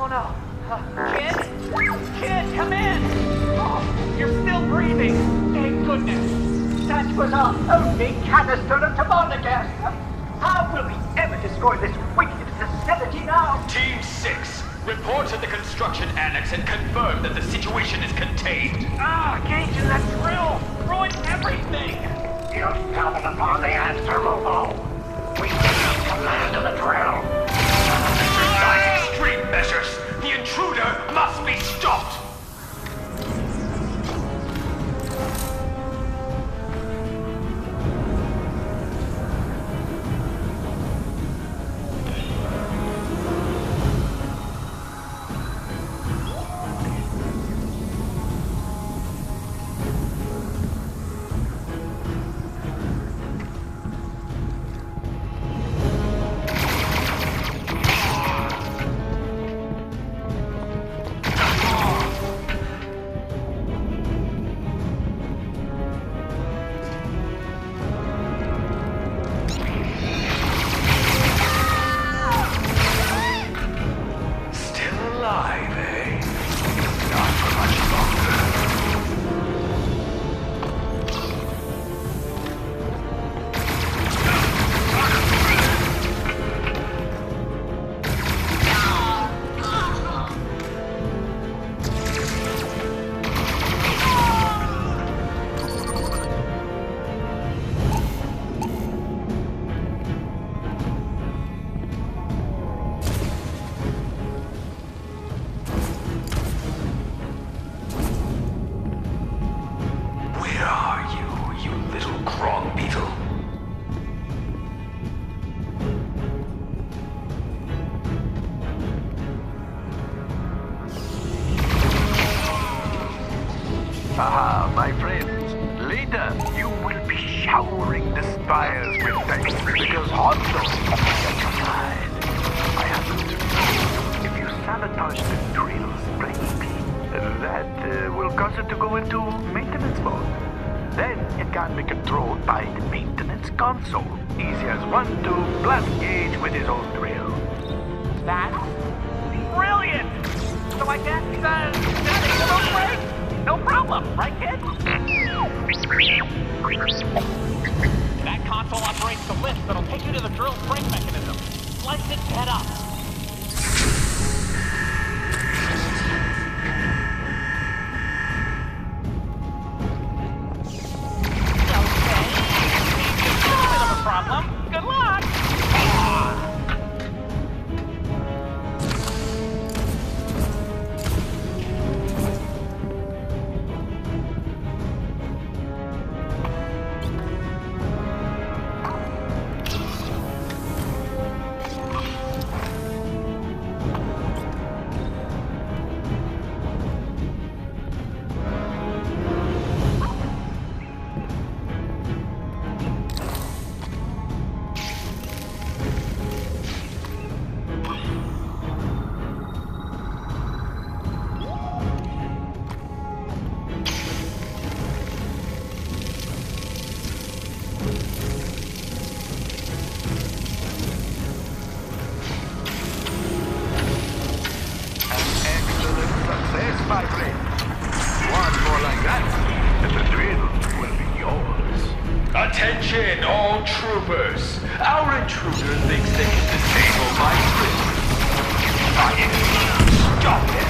Oh no. Kid, come in! Oh, you're still breathing. Thank goodness. That was our only canister of Tabana gas. How will we ever destroy this wicked facility now? Team 6, report to the construction annex and confirm that the situation is contained. Engaging that drill! Ruined everything! You stumbled upon the answer, Momo. We need command of the drill. By extreme measures, the intruder must be stopped! Haha, my friends. Later, you will be showering the spires with thanks because Hondo is at your side. I happen to know if you sabotage the drill's brake, that will cause it to go into maintenance mode. Then it can be controlled by the maintenance console. Easy as one to blast Gage with his own drill. That's brilliant! So I guess, no break? No problem, right, kid? That console operates the lift that'll take you to the drill's brake mechanism. Slice its head up. Problem. Good luck! My friend. One more like that, and the drill will be yours. Attention, all troopers! Our intruder thinks they can disable my drill. Stop it!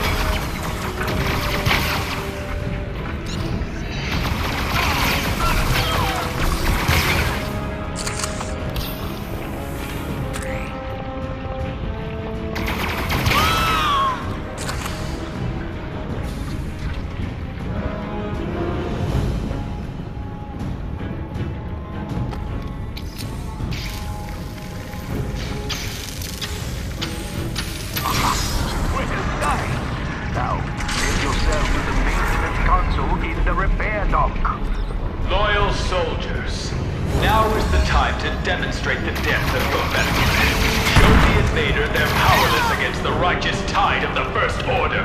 Loyal soldiers, now is the time to demonstrate the depth of your medicine. Show the invader they're powerless against the righteous tide of the First Order.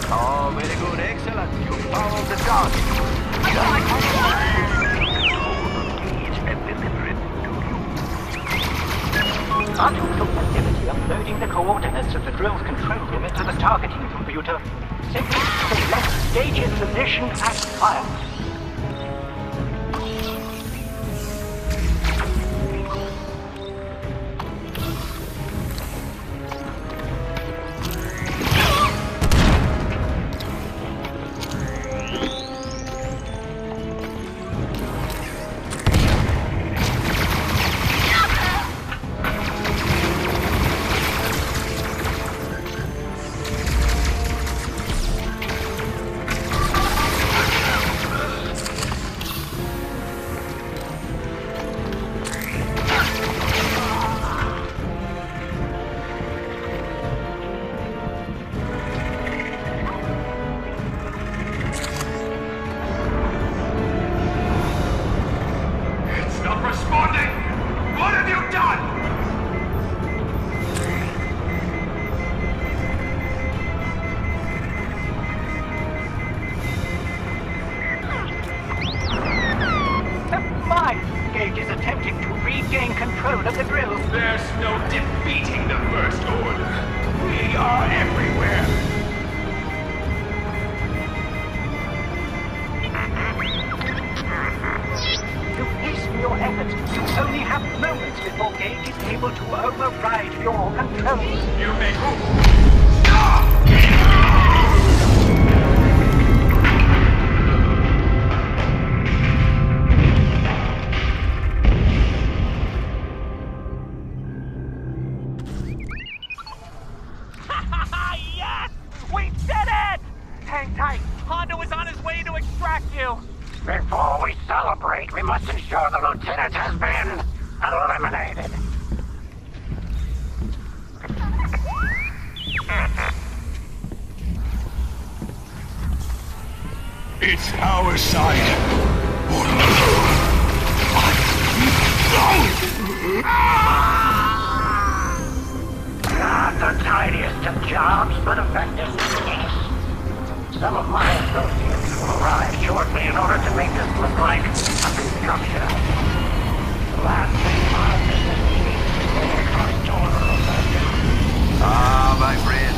Oh, very good, excellent. You followed the target. R2 took the liberty of loading the coordinates of the drill's control room into the targeting computer, simply to select Gage's position and fire. There's no defeating the First Order. We are everywhere. You hasten your efforts. You only have moments before Gage is able to override your controls. You may move. Stop! Before we celebrate, we must ensure the lieutenant has been eliminated. It's our side. Not the tiniest of jobs, but effective. Some of my associates will arrive shortly in order to make this look like a construction. Last thing my business meeting my friend.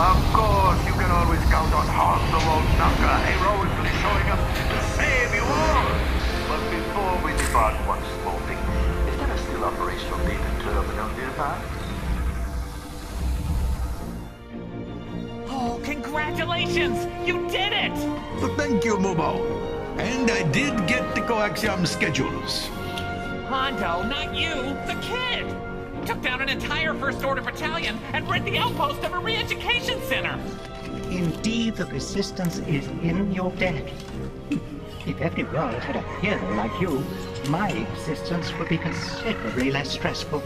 Of course, you can always count on Hans the Lone Sucker heroically showing up to save you all. But before we depart, one small thing. Is there a still operational data terminal nearby? Oh, congratulations! You did it! Well, thank you, Momo. And I did get the coaxium schedules. Hondo, not you, the kid! Took down an entire First Order battalion and rid the outpost of a re-education center! Indeed, the resistance is in your debt. If every world had a hero like you, my existence would be considerably less stressful.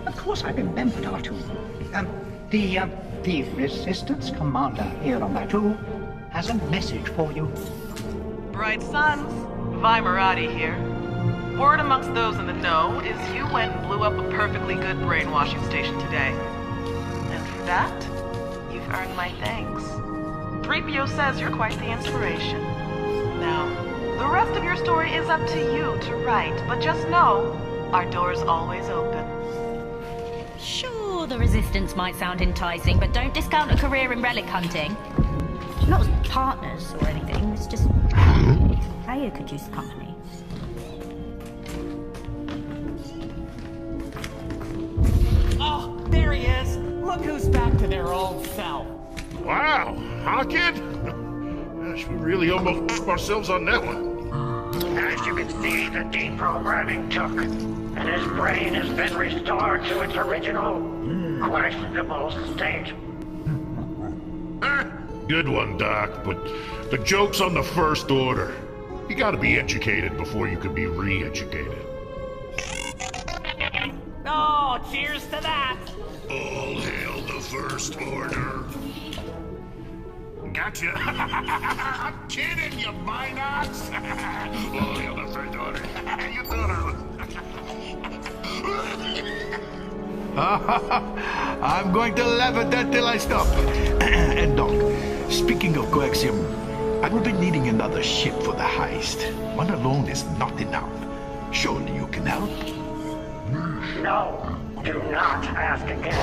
Of course, I remembered Artu. The resistance commander here on Batu has a message for you. Bright sons, Vimerati here. Word amongst those in the know is you went and blew up a perfectly good brainwashing station today. And for that, you've earned my thanks. 3PO says you're quite the inspiration. Now, the rest of your story is up to you to write, but just know, our door's always open. Sure, the resistance might sound enticing, but don't discount a career in relic hunting. Not as partners or anything, it's just... Kaya could use company. Oh, there he is! Look who's back to their old self. Wow, huh, kid? Gosh, we really almost f***ed ourselves on that one. As you can see, the deprogramming took, and his brain has been restored to its original, questionable state. Good one, Doc, but the joke's on the First Order. You gotta be educated before you can be re-educated. Oh, cheers to that! All hail the First Order. Gotcha. I'm kidding, you Minox. All hail the First Order. You thought I was... I'm going to laugh at that till I stop. And Doc, speaking of coaxium, I will be needing another ship for the heist. One alone is not enough. Surely you can help? No, do not ask again.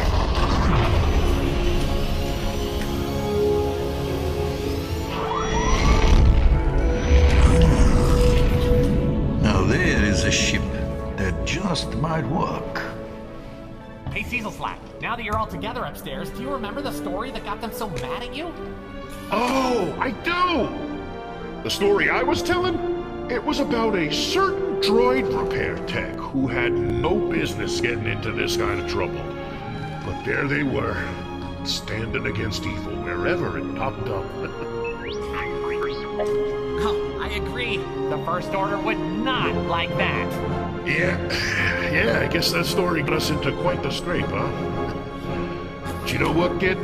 Now there is a ship that just might work. Hey, Seezelslak, now that you're all together upstairs, do you remember the story that got them so mad at you? Oh, I do! The story I was telling? It was about a certain droid repair tech who had no business getting into this kind of trouble. But there they were, standing against evil wherever it popped up. Oh, I agree. The First Order would not like that. Yeah, I guess that story got us into quite the scrape, huh? But you know what, kid?